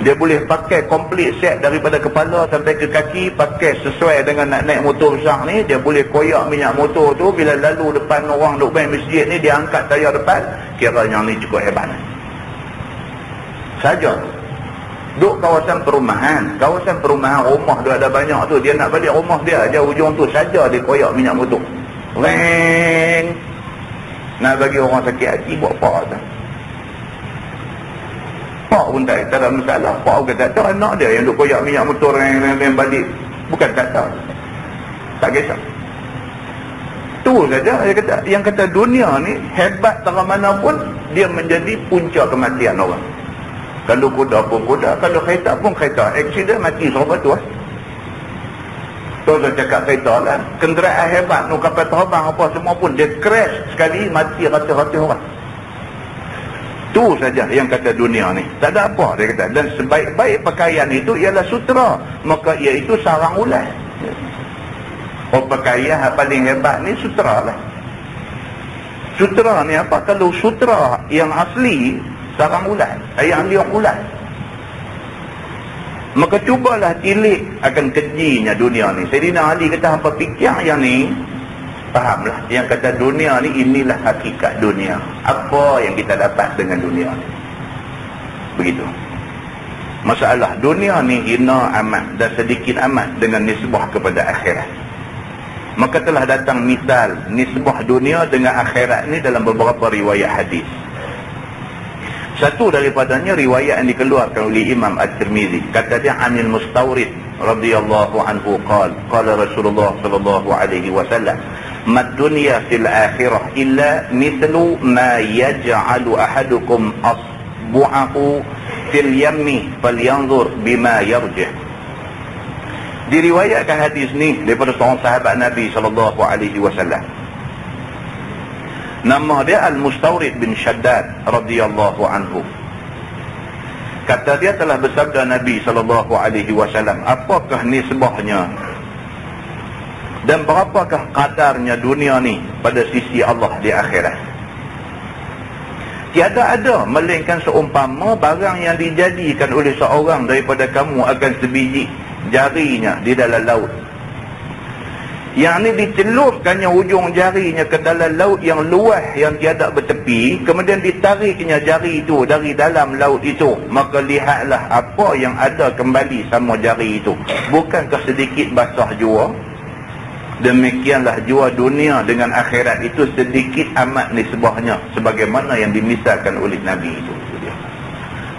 Dia boleh pakai komplit set daripada kepala sampai ke kaki, pakai sesuai dengan nak naik motor besar ni. Dia boleh koyak minyak motor tu, bila lalu depan orang duk main masjid ni, dia angkat tayar depan. Kira yang ni cukup hebat saja. Duk kawasan perumahan rumah dia ada banyak tu, dia nak balik rumah dia aja hujung tu saja dia koyak minyak motor. Weng, nak bagi orang sakit hati buat apa tu? Pak pun tak ada masalah. Pak pun kata tak, anak dia yang duk koyak minyak motor yang balik, bukan tak tahu, tak kisah. Tu saja dia kata. Yang kata dunia ni hebat tak mana pun, dia menjadi punca kematian orang. Kalau kuda pun kuda, kalau kereta pun kereta. Aksiden mati serba tu. Tu saya cakap kereta lah, kenderaan hebat nu, kapal terbang apa semua pun, dia crash sekali mati ratus-ratus orang. Tu saja yang kata dunia ni tak ada apa, dia kata. Dan sebaik-baik pakaian itu ialah sutera, maka iaitu sarang ulas. Oh, pakaian yang paling hebat ni sutera lah. Sutera ni apa? Kalau sutera yang asli sarang ulas, yang liang ulas, maka cubalah tilik akan kejinya dunia ni. Sayyidina Ali kata, hampa fikir yang ni, fahamlah, yang kata dunia ni, inilah hakikat dunia. Apa yang kita dapat dengan dunia ni? Begitu. Masalah dunia ni hina amat dan sedikit amat dengan nisbah kepada akhirat. Maka telah datang misal nisbah dunia dengan akhirat ni dalam beberapa riwayat hadis. Satu daripadanya riwayat yang dikeluarkan oleh Imam At-Tirmizi. Kata dia, Anil Mustawrid radhiyallahu anhu qala Rasulullah sallallahu alaihi wasallam, mad dunya fil akhirah illa mithlu ma yaj'alu ahadukum asbu'ahu fil yammi falyanzur bima yarjih. Diriwayatkan hadis ni daripada seorang sahabat Nabi sallallahu alaihi wasallam. Nama dia Al-Mustawrid bin Shaddad radhiyallahu anhu. Kata dia, telah bersabda Nabi sallallahu alaihi wasallam, apakah nisbahnya dan berapakah kadarnya dunia ni pada sisi Allah di akhirat? Tiada ada melainkan seumpama barang yang dijadikan oleh seorang daripada kamu akan sebiji jarinya di dalam laut. Yang ni dicelupkannya ujung jarinya ke dalam laut yang luas yang tiada bertepi, kemudian ditariknya jari itu dari dalam laut itu, maka lihatlah apa yang ada kembali sama jari itu. Bukankah sedikit basah jua? Demikianlah jua dunia dengan akhirat itu sedikit amat nisbahnya, sebagaimana yang dimisalkan oleh Nabi itu.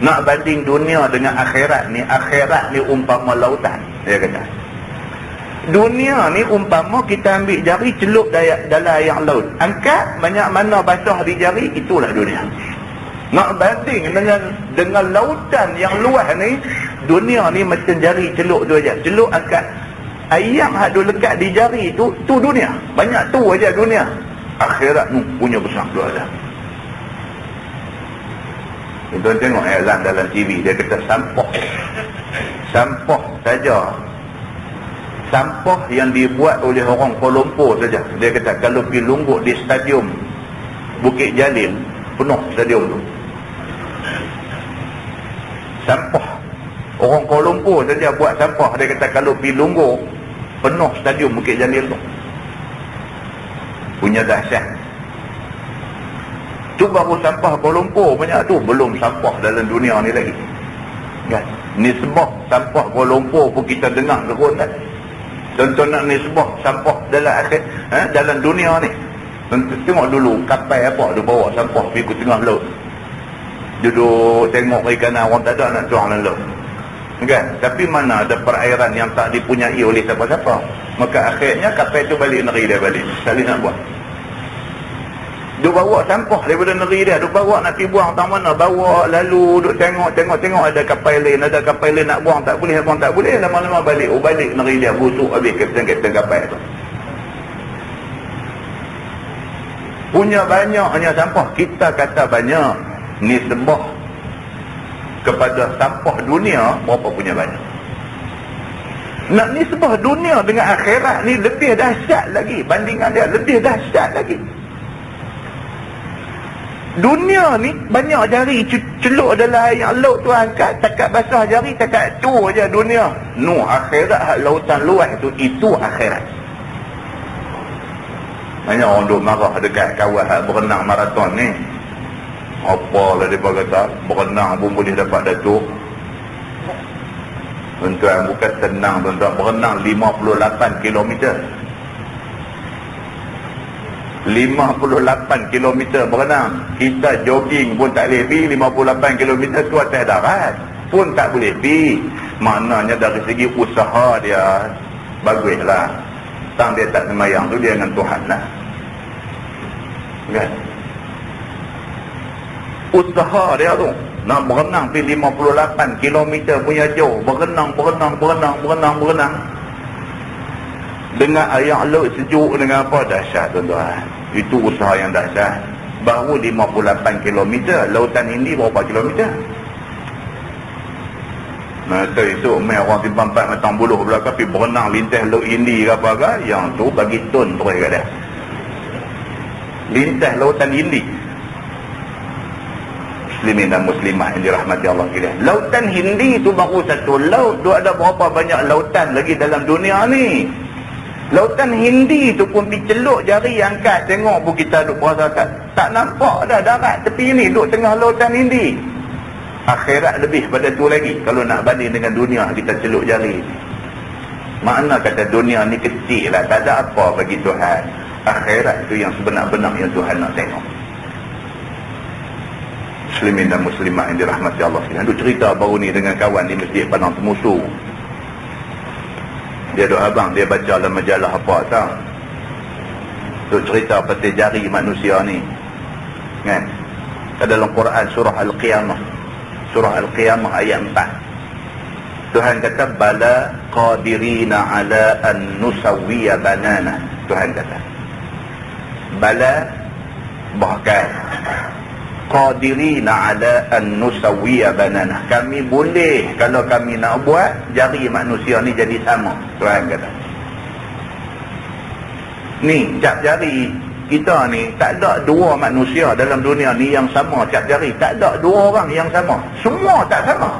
Nak banding dunia dengan akhirat ni umpama lautan. Dia kata dunia ni umpama kita ambil jari celup dalam air laut, angkat banyak mana basah di jari, itulah dunia. Nak banding dengan lautan yang luas ni, dunia ni macam jari celup tu aja. Celup angkat, ayam hak duk lekat di jari tu dunia. Banyak tu aja dunia. Akhirat tu punya besar tu ada. Tuan tengok iklan dalam TV, dia kata sampah saja, sampah yang dibuat oleh orang Kuala Lumpur saja. Dia kata kalau pergi lungguk di stadium Bukit Jalil, penuh stadium tu sampah. Orang Kuala Lumpur saja buat sampah. Dia kata kalau pergi lungguk, penuh stadium Bukit Jalil tu. Punya dahsyat. Tu baru sampah Kuala Lumpur banyak tu, belum sampah dalam dunia ni lagi kan. Nisbah sampah Kuala Lumpur pun kita dengar gerun kan. Contoh nak nisbah sampah dalam dunia ni, tengok dulu kapal apa dia bawa sampah pergi ke tengah laut, duduk tengok ikan orang tak ada nak tuang dalam laut kan. Tapi mana ada perairan yang tak dipunyai oleh siapa-siapa. Maka akhirnya kapal tu balik negeri dia balik, tak boleh nak buat. Dia bawa sampah daripada negeri dia, dia bawa nak pergi buang tak mana, bawa lalu duk tengok ada kapal lain nak buang tak boleh, lama-lama balik negeri dia busuk habis kapten kapal tu. Punya banyaknya sampah. Kita kata banyak, nisbah kepada sampah dunia berapa punya banyak. Nak nisbah dunia dengan akhirat ni lebih dahsyat lagi, bandingan dia lebih dahsyat lagi. Dunia ni banyak jari celuk dalam air laut tu, angkat takat basah jari, takat tu aja dunia. Akhirat lautan luas tu, itu akhirat. Banyak orang duk marah dekat kawan berenang maraton ni. Apalah dia kata, berenang pun boleh dapat datuk. Tuan-tuan, bukan senang tuan-tuan, berenang 58 kilometer. 58 km berenang. Kita jogging pun tak boleh pergi 58 km tu atas darat pun tak boleh pergi. Maknanya dari segi usaha dia baguslah. Tang dia tak semayang tu dia dengan Tuhan lah kan. Usaha dia tu nak berenang pergi 58 km punya jauh, berenang dengan air laut sejuk, dengan apa, dahsyat tuan-tuan. Itu usaha yang dahsyat. Baru 58 km, lautan Hindi berapa kilometer? Masa esok main orang Simpang 4 Matang Buluh belakang pergi berenang lintas laut Hindi ke apa ke, yang tu bagi ton terus kat dia. Lintas lautan Hindi. Muslimin dan muslimah yang dirahmati Allah sekalian. Lautan Hindi tu baru satu laut. Tu ada berapa banyak lautan lagi dalam dunia ni. Lautan Hindi tu pun diceluk jari angkat, tengok pun kita duk perasakan tak nampak dah darat tepi ni, duk tengah lautan Hindi. Akhirat lebih pada tu lagi kalau nak banding dengan dunia kita celuk jari. Makna kata dunia ni kecil lah, tak ada apa bagi Tuhan. Akhirat tu yang sebenar-benar yang Tuhan nak tengok. Muslimin dan muslimat yang dirahmati Allah sekalian. Duk cerita baru ni dengan kawan di Masjid Padang Temusu. Dia duk abang, dia baca dalam majalah apa tak, duk cerita pasal jari manusia ni kan. Dalam Quran surah Al-Qiyamah ayat 4, Tuhan kata bala qadirina ala an nusawwiya banana. Tuhan kata bala, bahkan qadirina ala an nusawwiya banana, kami boleh kalau kami nak buat jari manusia ni jadi sama. Tuhan kata ni cap jari kita ni, tak ada dua manusia dalam dunia ni yang sama cap jari. Tak ada dua orang yang sama, semua tak sama.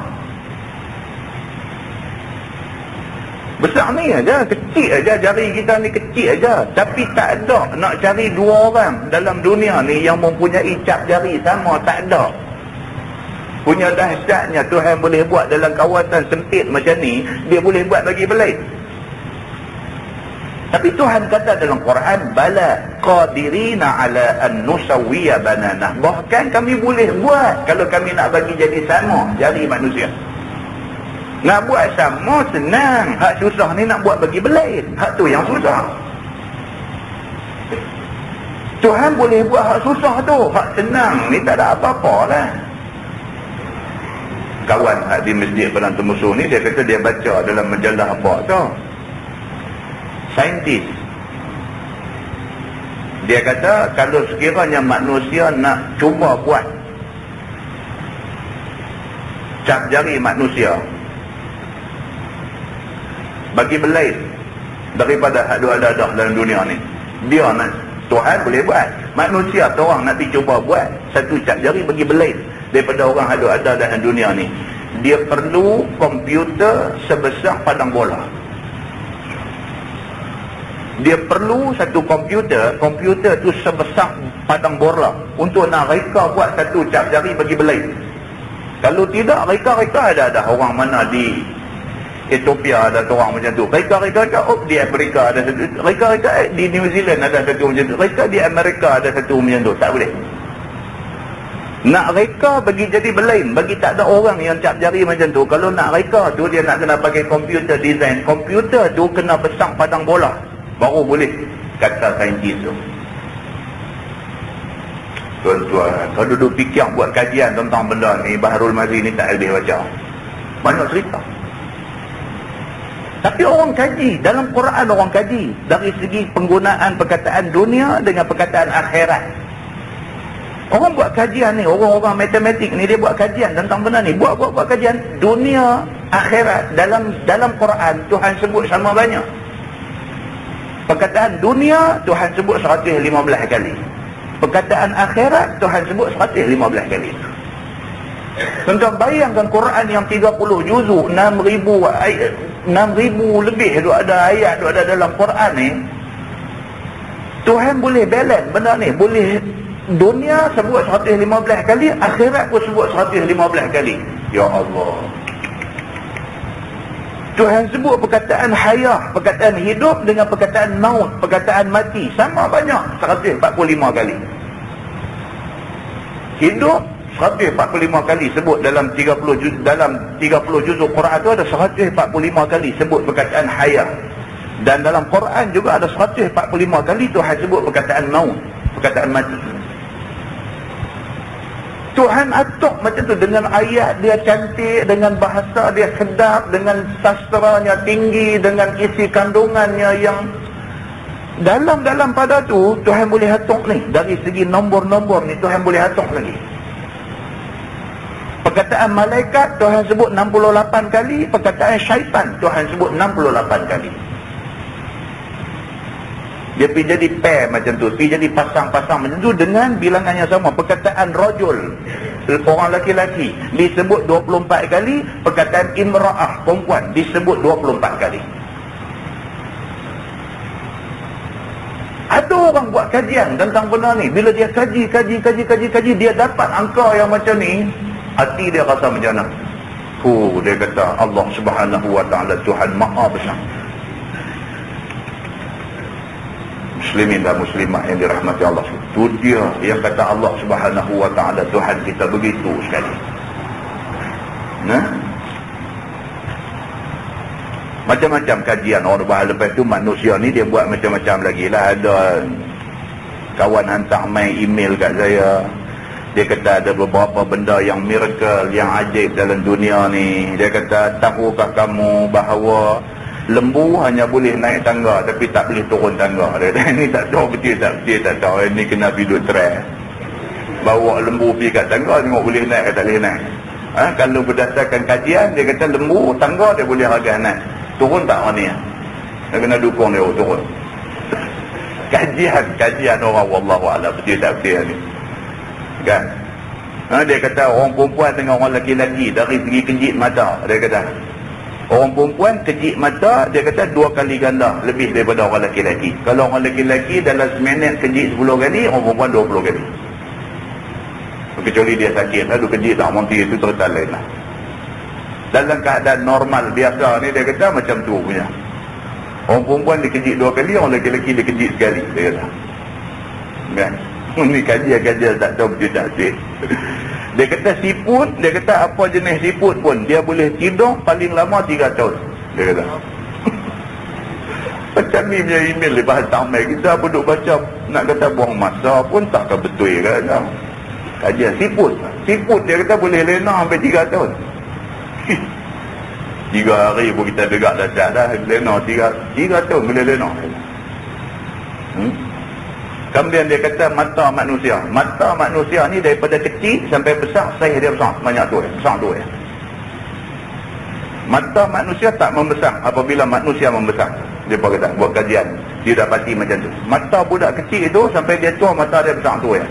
Besar ni aja, kecil aja jari kita ni, kecil aja. Tapi tak ada nak cari dua orang dalam dunia ni yang mempunyai cap jari sama, tak ada. Punya dahsyatnya Tuhan boleh buat dalam kawasan sempit macam ni, dia boleh buat bagi belai. Tapi Tuhan kata dalam Quran, bala qadirina ala an nusawwiya banana. Bahkan kami boleh buat kalau kami nak bagi jadi sama jari manusia. Nak buat sama senang. Hak susah ni nak buat bagi belain. Hak tu yang susah. Tuhan boleh buat hak susah tu. Hak senang ni tak ada apa-apa lah. Kawan hak di masjid Padang Temusu ni, dia kata dia baca dalam majalah apa tu, saintis. Dia kata kalau sekiranya manusia nak cuba buat cap jari manusia bagi belain daripada hak dua dadah dalam dunia ni, dia nak, Tuhan boleh buat. Manusia tu orang nak cuba buat satu cap jari bagi belain daripada orang ada dalam dunia ni. Dia perlu komputer sebesar padang bola. Dia perlu satu komputer tu sebesar padang bola untuk nak reka buat satu cap jari bagi belain. Kalau tidak, reka ada orang mana di Ethiopia ada orang macam tu. Reka di Afrika ada satu. Reka di New Zealand ada satu macam tu. Reka di Amerika ada satu macam tu. Tak boleh. Nak reka bagi jadi belain, bagi tak ada orang yang cap jari macam tu. Kalau nak reka tu, dia nak kena pakai komputer design. Komputer tu kena besar padang bola, baru boleh, kata saintis tu. Tuan-tuan, kalau duduk fikir buat kajian tentang benda ni, Baharul Mazi ni tak lebih baca. Banyak cerita. Tapi orang kaji, dalam Quran orang kaji dari segi penggunaan perkataan dunia dengan perkataan akhirat. Orang buat kajian ni, orang-orang matematik ni, dia buat kajian tentang benda ni. Buat kajian dunia, akhirat. Dalam Quran, Tuhan sebut sama banyak. Perkataan dunia, Tuhan sebut 115 kali. Perkataan akhirat, Tuhan sebut 115 kali. Tuan-tuan bayangkan Quran yang 30 juzuk, 6,000 lebih tu ada ayat tu ada dalam Quran ni. Tuhan boleh balance benda ni. Boleh dunia sebut 115 kali, akhirat pun sebut 115 kali. Ya Allah. Tuhan sebut perkataan hayah, perkataan hidup dengan perkataan maut, perkataan mati, sama banyak, 145 kali. Hidup 145 kali sebut dalam 30 juzuk Quran tu ada 145 kali sebut perkataan hayah. Dan dalam Quran juga ada 145 kali Tuhan sebut perkataan maut, perkataan mati. Tuhan atuk macam tu dengan ayat dia cantik, dengan bahasa dia sedap, dengan sastranya tinggi, dengan isi kandungannya yang dalam pada tu. Tuhan boleh atuk ni dari segi nombor-nombor ni, Tuhan boleh atuk lagi. Perkataan malaikat Tuhan sebut 68 kali, perkataan syaitan Tuhan sebut 68 kali. Dia pergi jadi pair macam tu, pergi jadi pasang-pasang macam tu dengan bilangan yang sama. Perkataan rajul, orang laki-laki, disebut 24 kali. Perkataan imra'ah, perempuan, disebut 24 kali. Ada orang buat kajian tentang benda ni. Bila dia kaji, dia dapat angka yang macam ni, hati dia rasa macam mana? Dia kata Allah Subhanahu Wa Ta'ala Tuhan Maha Besar. Muslimin dan muslimat yang dirahmati Allah, itu dia yang kata Allah Subhanahu Wa Ta'ala Tuhan kita begitu sekali. Nah, macam-macam kajian orang bahas. Lepas tu manusia ni dia buat macam-macam lagi lah. Ada kawan hantar main email kat saya, dia kata ada beberapa benda yang miracle, yang ajaib dalam dunia ni. Dia kata, tahukah kamu bahawa lembu hanya boleh naik tangga tapi tak boleh turun tangga. Dia kata, ni tak tahu betul tak tahu. Ini kena pergi duduk try. Bawa lembu pergi kat tangga, tengok boleh naik ke tak boleh naik. Kalau berdasarkan kajian, dia kata lembu tangga dia boleh agak naik, turun tak mana. Dia kena dukung dia turun. Kajian orang wallahualam betul tak betul ni kan. Dia kata orang perempuan dengan orang lelaki dari segi kejit mata, dia kata orang perempuan kejit mata, dia kata 2 kali ganda lebih daripada orang lelaki. Kalau orang lelaki dalam seminit kejit 10 kali, orang perempuan 20 kali. Kecuali dia sakit, lalu kejit tak mati, itu cerita lain lah. Dalam keadaan normal biasa ni, dia kata macam tu punya. Orang perempuan dia kejit 2 kali, orang lelaki-lelaki dia kejit sekali, dia kata. Kan? Ini kajian-kajian tak tahu betul tak sih. Dia kata siput, dia kata apa jenis siput pun dia boleh tidur paling lama 3 tahun, dia kata. Macam ni punya email lepas tamai kita duduk baca, nak kata buang masa pun takkan betul kan. Kajian siput dia kata boleh lena sampai 3 tahun. 3 hari pun kita degak dah lena 3 tahun boleh lena. Kemudian dia kata mata manusia ni daripada kecil sampai besar, saiz dia besar banyak tu, besar tu ya. Mata manusia tak membesar apabila manusia membesar. Dia kata buat kajian, dia dapati macam tu. Mata budak kecil itu sampai dia tua mata dia besar tu ya.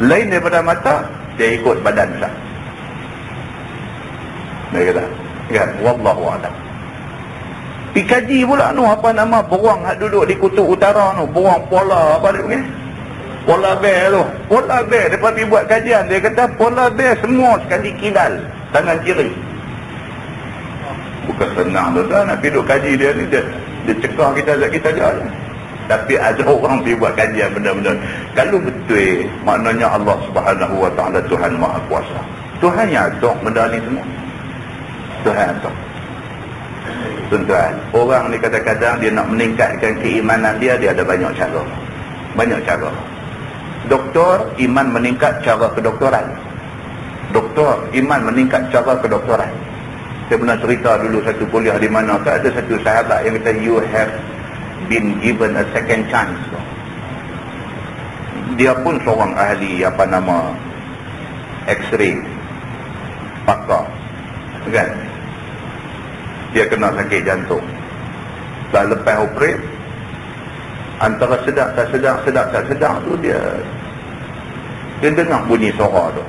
Lain daripada mata, dia ikut badan besar. Dia kata, kan, wallahu a'lam. Dikaji pula tu apa nama beruang hak duduk di kutub utara tu, beruang polar apa dia panggil? Polar bear tu. Polar bear depa pergi buat kajian, dia kata polar bear semua sekali kilal tangan kiri. Bukan senang tu dah nak duduk kaji dia ni, dia cekah kita je. Tapi ada orang pergi buat kajian benda-benda. Kalau betul maknanya Allah Subhanahu Wa Taala Tuhan Maha Kuasa. Tuhan yang atur benda ni semua. Tuhan atur. Tuan-tuan, orang ni kadang-kadang dia nak meningkatkan keimanan dia ada banyak cara. Banyak cara. Doktor, iman meningkat cara kedoktoran. Doktor, iman meningkat cara kedoktoran. Saya pernah cerita dulu satu kuliah di mana ada satu sahabat yang kata you have been given a second chance. Dia pun seorang ahli apa nama X-ray pakar, kan? Dia kena sakit jantung. Lepas operate, antara sedap tak sedap tu dia dengar bunyi suara tu.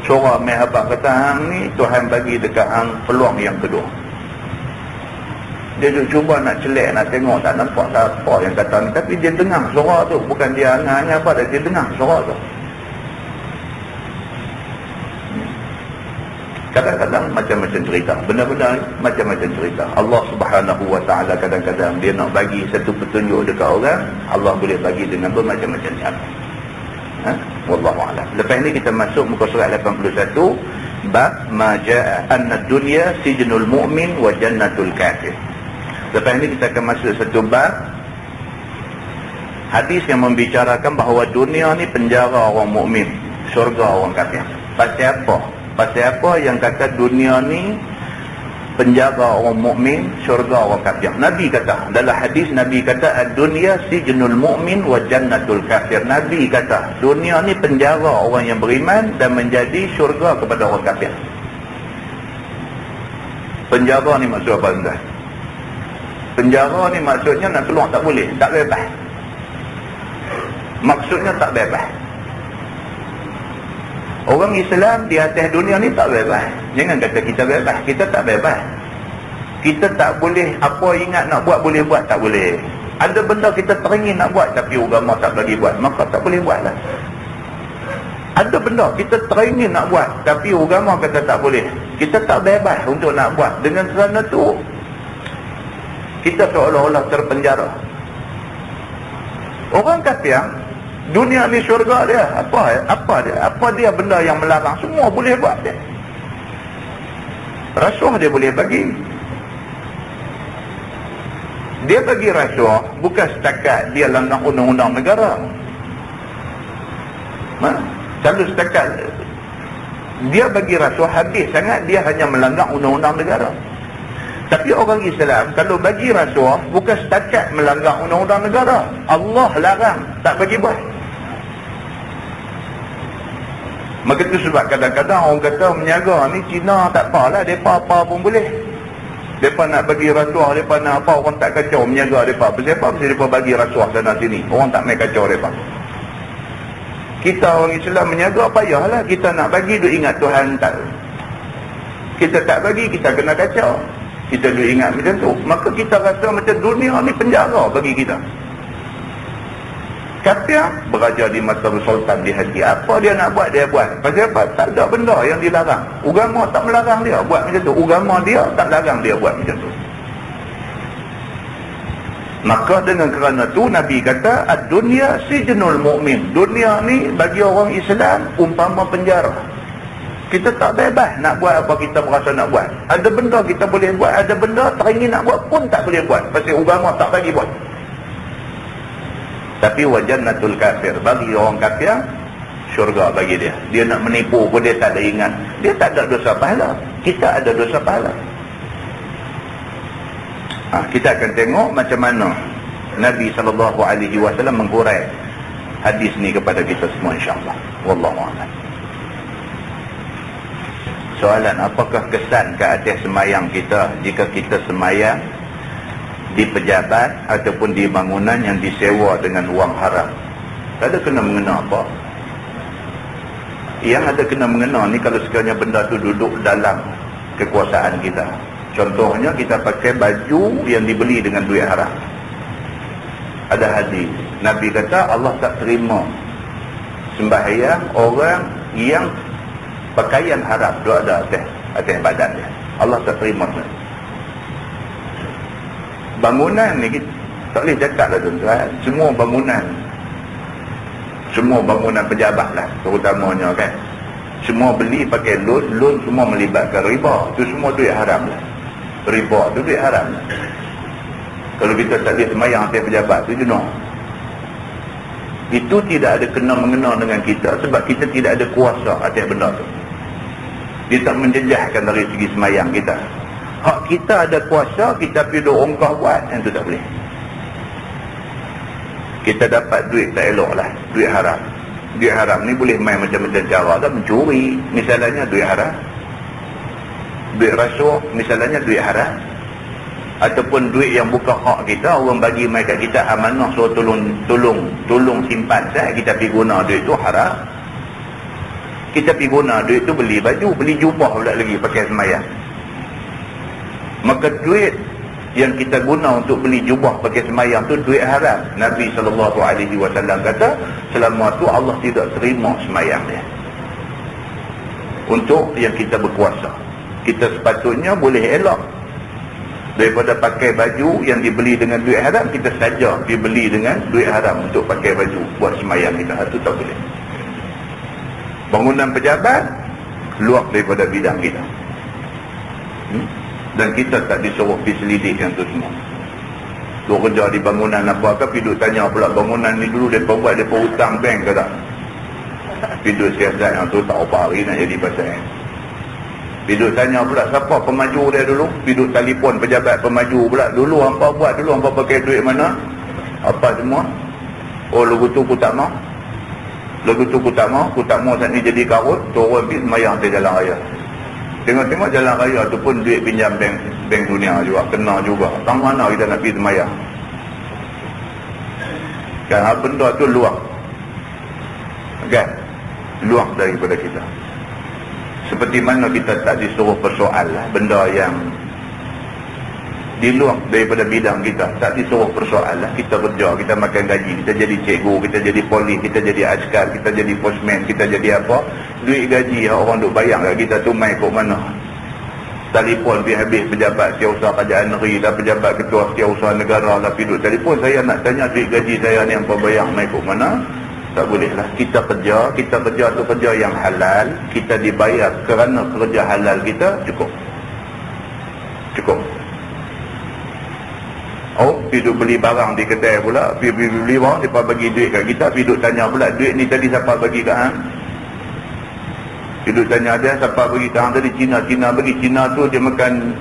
Suara mehabak kata hang ni Tuhan bagi dekat hang peluang yang kedua. Dia cuba nak celak, nak tengok, tak nampak tak apa yang kata ni, tapi dia dengar suara tu. Bukan dia hanya apa, dia dengar suara tu. Kadang-kadang macam-macam cerita, benda-benda macam-macam cerita. Allah Subhanahu Wa Taala kadang-kadang dia nak bagi satu petunjuk dekat orang, Allah boleh bagi dengan bermacam-macam cara. Wallahu a'lam. Lepas ni kita masuk muka surat 81, bab ma jaa anna dunya sijnul mu'min wa jannatul kafir. Lepas ni kita akan masuk satu bab hadis yang membicarakan bahawa dunia ni penjara orang mukmin, syurga orang kafir. Pasal apa? Pasal apa yang kata dunia ni penjaga orang mukmin, syurga orang kafir? Nabi kata, dalam hadis Nabi kata ad-dunya sijnul mu'min wa jannatul kafir. Nabi kata dunia ni penjara orang yang beriman dan menjadi syurga kepada orang kafir. Penjara ni maksud apa tuan? Penjara ni maksudnya nak keluar tak boleh, tak bebas. Maksudnya tak bebas. Orang Islam di atas dunia ni tak bebas. Jangan kata kita bebas. Kita tak bebas. Kita tak boleh, apa ingat nak buat boleh buat, tak boleh. Ada benda kita teringin nak buat tapi agama tak bagi buat, maka tak boleh buat lah. Ada benda kita teringin nak buat tapi agama kata tak boleh, kita tak bebas untuk nak buat. Dengan kerana tu kita seolah-olah terpenjara. Orang kafir, dunia ni syurga dia. Apa dia benda yang melarang, semua boleh buat dia. Rasuah dia boleh bagi. Dia bagi rasuah bukan setakat dia langgar undang-undang negara. Kalau setakat dia bagi rasuah habis sangat, dia hanya melanggar undang-undang negara. Tapi orang Islam kalau bagi rasuah bukan setakat melanggar undang-undang negara, Allah larang, tak bagi buat. Maka itu sebab kadang-kadang orang kata menyaga ni Cina tak apalah, mereka apa pun boleh. Mereka nak bagi rasuah, mereka nak apa, orang tak kacau menyaga mereka. Sebab mereka bagi rasuah sana sini, orang tak main kacau mereka. Kita orang Islam menyaga, payahlah kita nak bagi, duk ingat Tuhan tak. Kita tak bagi, kita kena kacau. Kita duk ingat macam tu. Maka kita rasa macam dunia ni penjara bagi kita. Kafir beraja di mata sultan di hati. Apa dia nak buat, dia buat. Pasal apa? Tak ada benda yang dilarang. Agama tak melarang dia buat macam tu. Agama dia tak larang dia buat macam tu. Maka dengan kerana tu Nabi kata ad-dunya sijnul mu'min. Dunia ni bagi orang Islam umpama penjara. Kita tak bebas nak buat apa kita merasa nak buat. Ada benda kita boleh buat, ada benda teringin nak buat pun tak boleh buat. Pasal agama tak bagi buat. Tapi wajannatul kafir, bagi orang kafir syurga bagi dia. Dia nak menipu pun dia tak ada ingat. Dia tak ada dosa pahala. Kita ada dosa pahala. Kita akan tengok macam mana Nabi SAW menghurai hadis ni kepada kita semua, insya-Allah. Wallahu a'lam. Soalan, apakah kesan ke atas semayang kita jika kita semayang di pejabat ataupun di bangunan yang disewa dengan wang haram? Tak ada kena mengena apa. Yang ada kena mengena ni kalau sekiranya benda tu duduk dalam kekuasaan kita. Contohnya kita pakai baju yang dibeli dengan duit haram. Ada hadis Nabi kata Allah tak terima sembahyang orang yang pakaian haram tu ada atas badan dia. Allah tak terima. Bangunan ni kita tak boleh cakap lah tuan-tuan. Semua bangunan pejabat lah terutamanya kan, semua beli pakai loan semua melibatkan riba. Tu semua duit haram lah. Riba tu duit haram. Kalau kita tak boleh semayang atas pejabat tu jenuh. Itu tidak ada kena mengena dengan kita sebab kita tidak ada kuasa atas benda tu. Dia tak menjejahkan dari segi semayang kita. Hak kita ada kuasa, kita pergi duk ongkah buat, yang tu tak boleh. Kita dapat duit tak elok lah, duit haram. Duit haram ni boleh main macam-macam cara lah. Mencuri misalnya duit haram, duit rasuah misalnya duit haram, ataupun duit yang bukan hak kita, orang bagi mai kat kita amanah suruh tolong simpan saya, kita pergi guna duit tu haram. Kita pergi guna duit tu beli baju, beli jubah pula lagi pakai semayang. Maka duit yang kita guna untuk beli jubah pakai semayang tu duit haram. Nabi SAW kata selama tu Allah tidak terima semayang dia. Untuk yang kita berkuasa, kita sepatutnya boleh elak daripada pakai baju yang dibeli dengan duit haram. Kita saja dibeli dengan duit haram untuk pakai baju buat semayang kita. Itu tak boleh. Bangunan pejabat luar daripada bidang kita. Dan kita tak disuruh pergi selidik yang tu semua. Duk kerja di bangunan apa-apa, pergi duk tanya pula bangunan ni dulu mereka buat, mereka hutang bank ke tak? Pergi duk siasat yang tu tak apa hari nak jadi pasal. Pergi duk tanya pula siapa pemaju dia dulu. Pergi duk telefon pejabat pemaju pula. Dulu hampa buat, dulu hampa pakai duit mana? Apa semua? Oh lagu tu aku tak mau. Lagu tu aku tak mau saat ni jadi karut, turun pergi semayang di jalan raya. Tengok-tengok jalan raya tu pun duit pinjam bank dunia juga, kena juga. Tang mana kita nak pergi semayang? Kan benda tu luar. Kan? Luar daripada kita. Seperti mana kita tak disuruh persoal lah, benda yang di luar daripada bidang kita, tak disuruh persoal lah. Kita kerja, kita makan gaji, kita jadi cikgu, kita jadi polis, kita jadi askar, kita jadi postman, kita jadi apa, duit gaji orang duk bayang kat kita tu mai kok mana? Telefon pergi habis pejabat setiausaha kerajaan negeri dan pejabat ketua setiausaha negara lah pergi duk telefon, saya nak tanya duit gaji saya ni apa bayang mai kok mana? Tak boleh lah. Kita kerja tu kerja yang halal, kita dibayar kerana kerja halal kita, cukup. Oh, pergi duk beli barang di kedai pula, pergi beli barang, mereka bagi duit kat kita, pergi duk tanya pula, duit ni tadi siapa bagi kat hang? Pergi duk tanya dia, siapa bagi kat hang tadi? Cina bagi. Cina tu dia makan,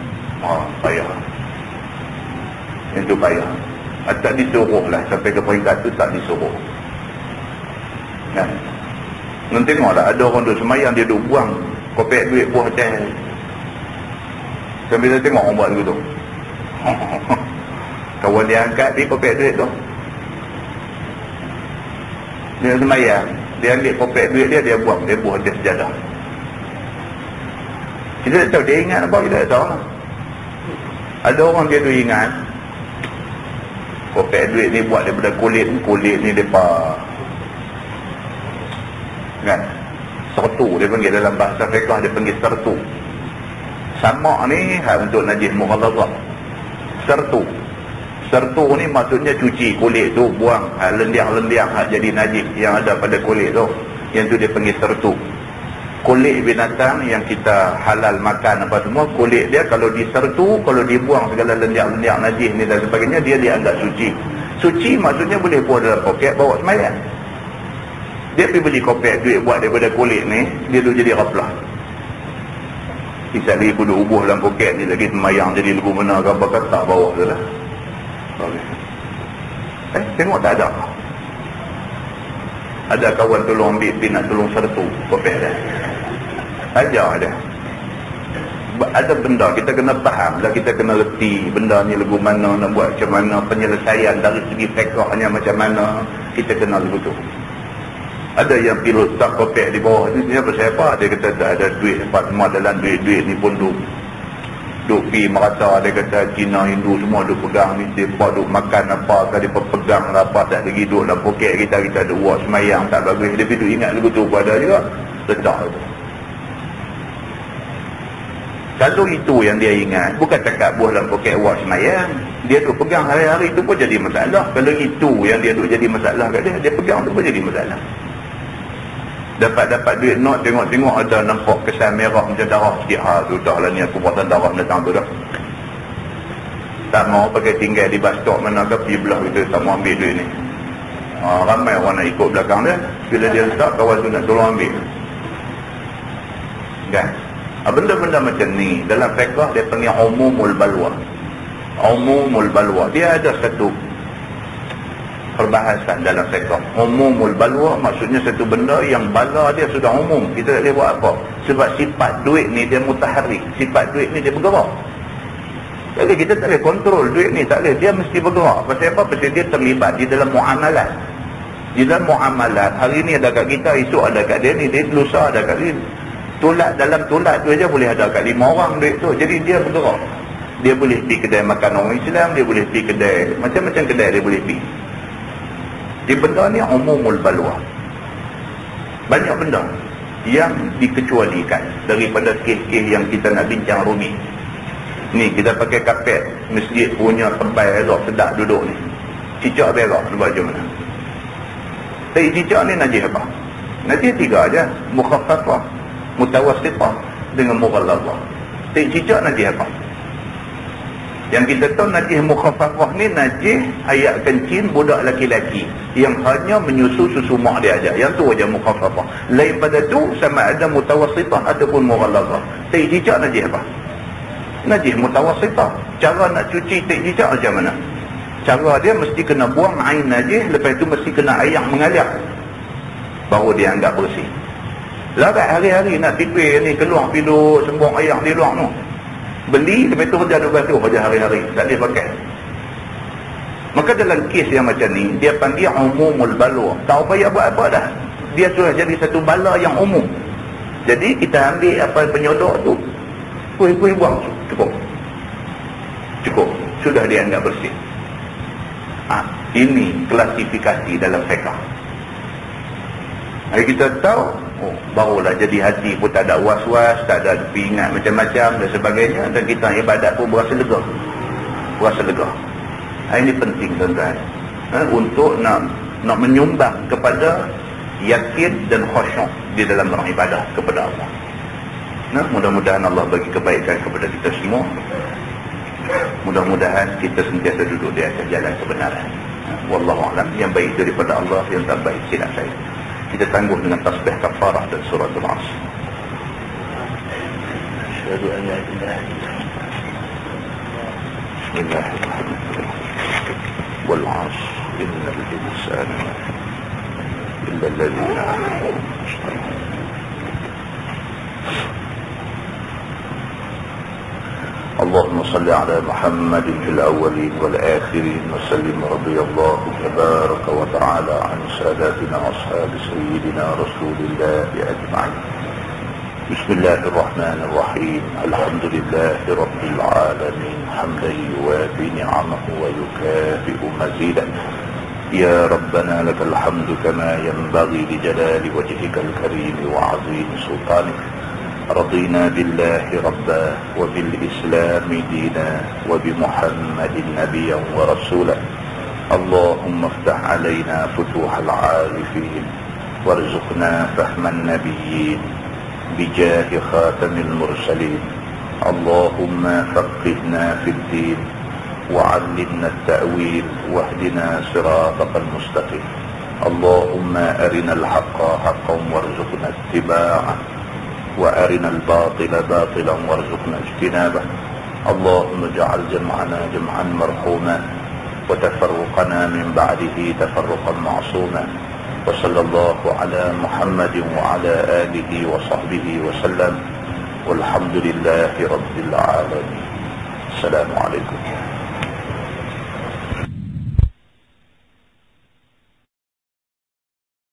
payah. Yang tu payah. Tak disuruh lah, sampai ke peringkat tu tak disuruh. Kan? Nanti tengoklah, ada orang duk semayang, dia duk buang kopek duit buah teh. Sampai kita tengok orang buat begitu. Kawan dia angkat, dia kopek duit tu. Dia semayang, dia ambil kopek duit dia, dia buang atas sejadah. Kita tak tahu dia ingat apa, kita tak tahu lah. Ada orang dia tu ingat kopek duit ni buat daripada kulit ni mereka kan, sertu dia panggil, dalam bahasa fiqah dia panggil sertu. Sama ni untuk najis mughalazah. Sertu Sertu ni maksudnya cuci kulit tu, buang lendiang-lendiang jadi najis yang ada pada kulit tu. Yang tu dia panggil sertu. Kulit binatang yang kita halal makan apa semua, kulit dia kalau disertu, kalau dibuang segala lendiang-lendiang najis ni dan sebagainya, dia dianggap suci. Suci maksudnya boleh buat dalam poket, bawa semayang. Dia pergi beli kopek duit buat daripada kulit ni, dia tu jadi raplah. Kisah lagi kudu ubuh dalam poket ni lagi semayang jadi lagu mana ke apa kata bawah tu lah. Tengok tak ada. Ada kawan tolong ambil pin nak tolong sertu kopek dia. Ajar dia. Ada benda kita kena faham lah, kita kena reti benda ni lagu mana, nak buat macam mana, penyelesaian dari segi fiqhnya macam mana, kita kena lagu tu. Ada yang pilot tak kopek di bawah ni, dia apa? Dia kata tak ada duit, semua dalam duit ni pun duk pergi merata, dia kata Cina, Hindu semua duk pegang ni, dia duk makan apa ke, dia pegang apa, tak lagi duk dalam poket kita duk buat semayang tak bagus, dia pergi duk ingat lagu tu pada juga letak tu. Kalau itu yang dia ingat, bukan cakap buah dalam poket buat semayang, dia duk pegang hari-hari tu pun jadi masalah. Kalau itu yang dia duk jadi masalah kat dia pegang tu pun jadi masalah. Dapat duit not, tengok ada nampak kesan merah macam darah sikit, tu dah lah ni aku buatan darah datang tu dah. Tak mau pakai tinggal di bus stop mana ke, pergi belah kita tak mau ambil duit ni. Ramai orang nak ikut belakang dia, bila dia letak kawan tu nak tolong ambil kan. Benda-benda macam ni dalam fiqh dia panggil umumul balwa. Umumul balwa, dia ada satu perbahasan dalam fiqh. Umumul balwa maksudnya satu benda yang bala dia sudah umum, kita tak boleh buat apa. Sebab sifat duit ni dia mutaharrik, sifat duit ni dia bergerak. Jadi kita tak boleh kontrol duit ni, tak boleh, dia mesti bergerak. Pasal apa? Pasal dia terlibat di dalam muamalat. Di dalam muamalat, hari ni ada kat kita, esok ada kat dia ni, dia lusa ada kat dia. Tulat, dalam tulat tu aja boleh ada kat 5 orang duit tu. Jadi dia bergerak. Dia boleh pergi kedai makan orang Islam, dia boleh pergi kedai macam-macam kedai dia boleh pergi. Di benda ni umumul balwa. Banyak benda yang dikecualikan daripada kes-kes yang kita nak bincang rumit. Ni kita pakai kapet masjid punya tebal elok sedap duduk ni. Cicak berak tu baju mana? Tapi cicak ni najis apa? Najis 3 aja, mukhaffafah, mutawassithah dengan mughalladhah. Tapi cicak najis apa? Yang kita tahu najis mukhaffafah ni najis ayak kencing budak laki-laki yang hanya menyusu susu mak dia aja. Yang tu aja mukhaffafah. Lain pada tu sama ada mutawassithah ataupun mughalladhah. Tai cicak najis apa? Najis mutawassithah. Cara nak cuci tai cicak macam mana? Cara dia mesti kena buang air najis, lepas tu mesti kena air yang mengalir, baru dia anggap bersih. Larat hari-hari nak tipis ni keluar piduk sembung air di luar tu. Beli, lepas tu kerja 12 tu kerja hari-hari, tak boleh pakai. Maka dalam kes yang macam ni, dia panggil umumul balwa. Tak payah buat apa dah, dia sudah jadi satu bala yang umum. Jadi kita ambil apa penyodok tu, kuih-kuih buang, cukup, sudah dianggap bersih. Ini klasifikasi dalam fiqh. Hari kita tahu, barulah jadi hati pun tak ada was-was, tak ada ingat macam-macam dan sebagainya, dan kita ibadat pun berasa lega. Ini penting tuan-tuan, untuk nak menyumbang kepada yakin dan khusyuk di dalam beribadah kepada Allah. Mudah-mudahan Allah bagi kebaikan kepada kita semua. Mudah-mudahan kita sentiasa duduk di atas jalan kebenaran. Wallahu a'lam. Yang baik daripada Allah, yang tak baik silap saya. Kita tangguh dengan tasbih kafarah dan surah Al-Asr. Asyhadu an la ilaha illallah. Bismillahirrahmanirrahim. Wal 'ashr innal insana illa alladhina amanu. اللهم صل على محمد في الأولين والآخرين وسلم رضي الله تبارك وتعالى عن ساداتنا أصحاب سيدنا رسول الله أجمعين. بسم الله الرحمن الرحيم. الحمد لله رب العالمين حمدا يوافي نعمه ويكافئ مزيدا. يا ربنا لك الحمد كما ينبغي لجلال وجهك الكريم وعظيم سلطانك. رضينا بالله ربا وبالإسلام دينا وبمحمد نبيا ورسولا. اللهم افتح علينا فتوح العارفين وارزقنا فهم النبيين بجاه خاتم المرسلين. اللهم فقهنا في الدين وعلمنا التأويل واهدنا صراطك المستقيم. اللهم أرنا الحق حقا وارزقنا اتباعه وأرنا الباطل باطلا وارزقنا اجتنابه. اللهم اجعل جمعنا جمعا مرحوما وتفرقنا من بعده تفرقا معصوما. وصلى الله على محمد وعلى آله وصحبه وسلم والحمد لله رب العالمين. السلام عليكم.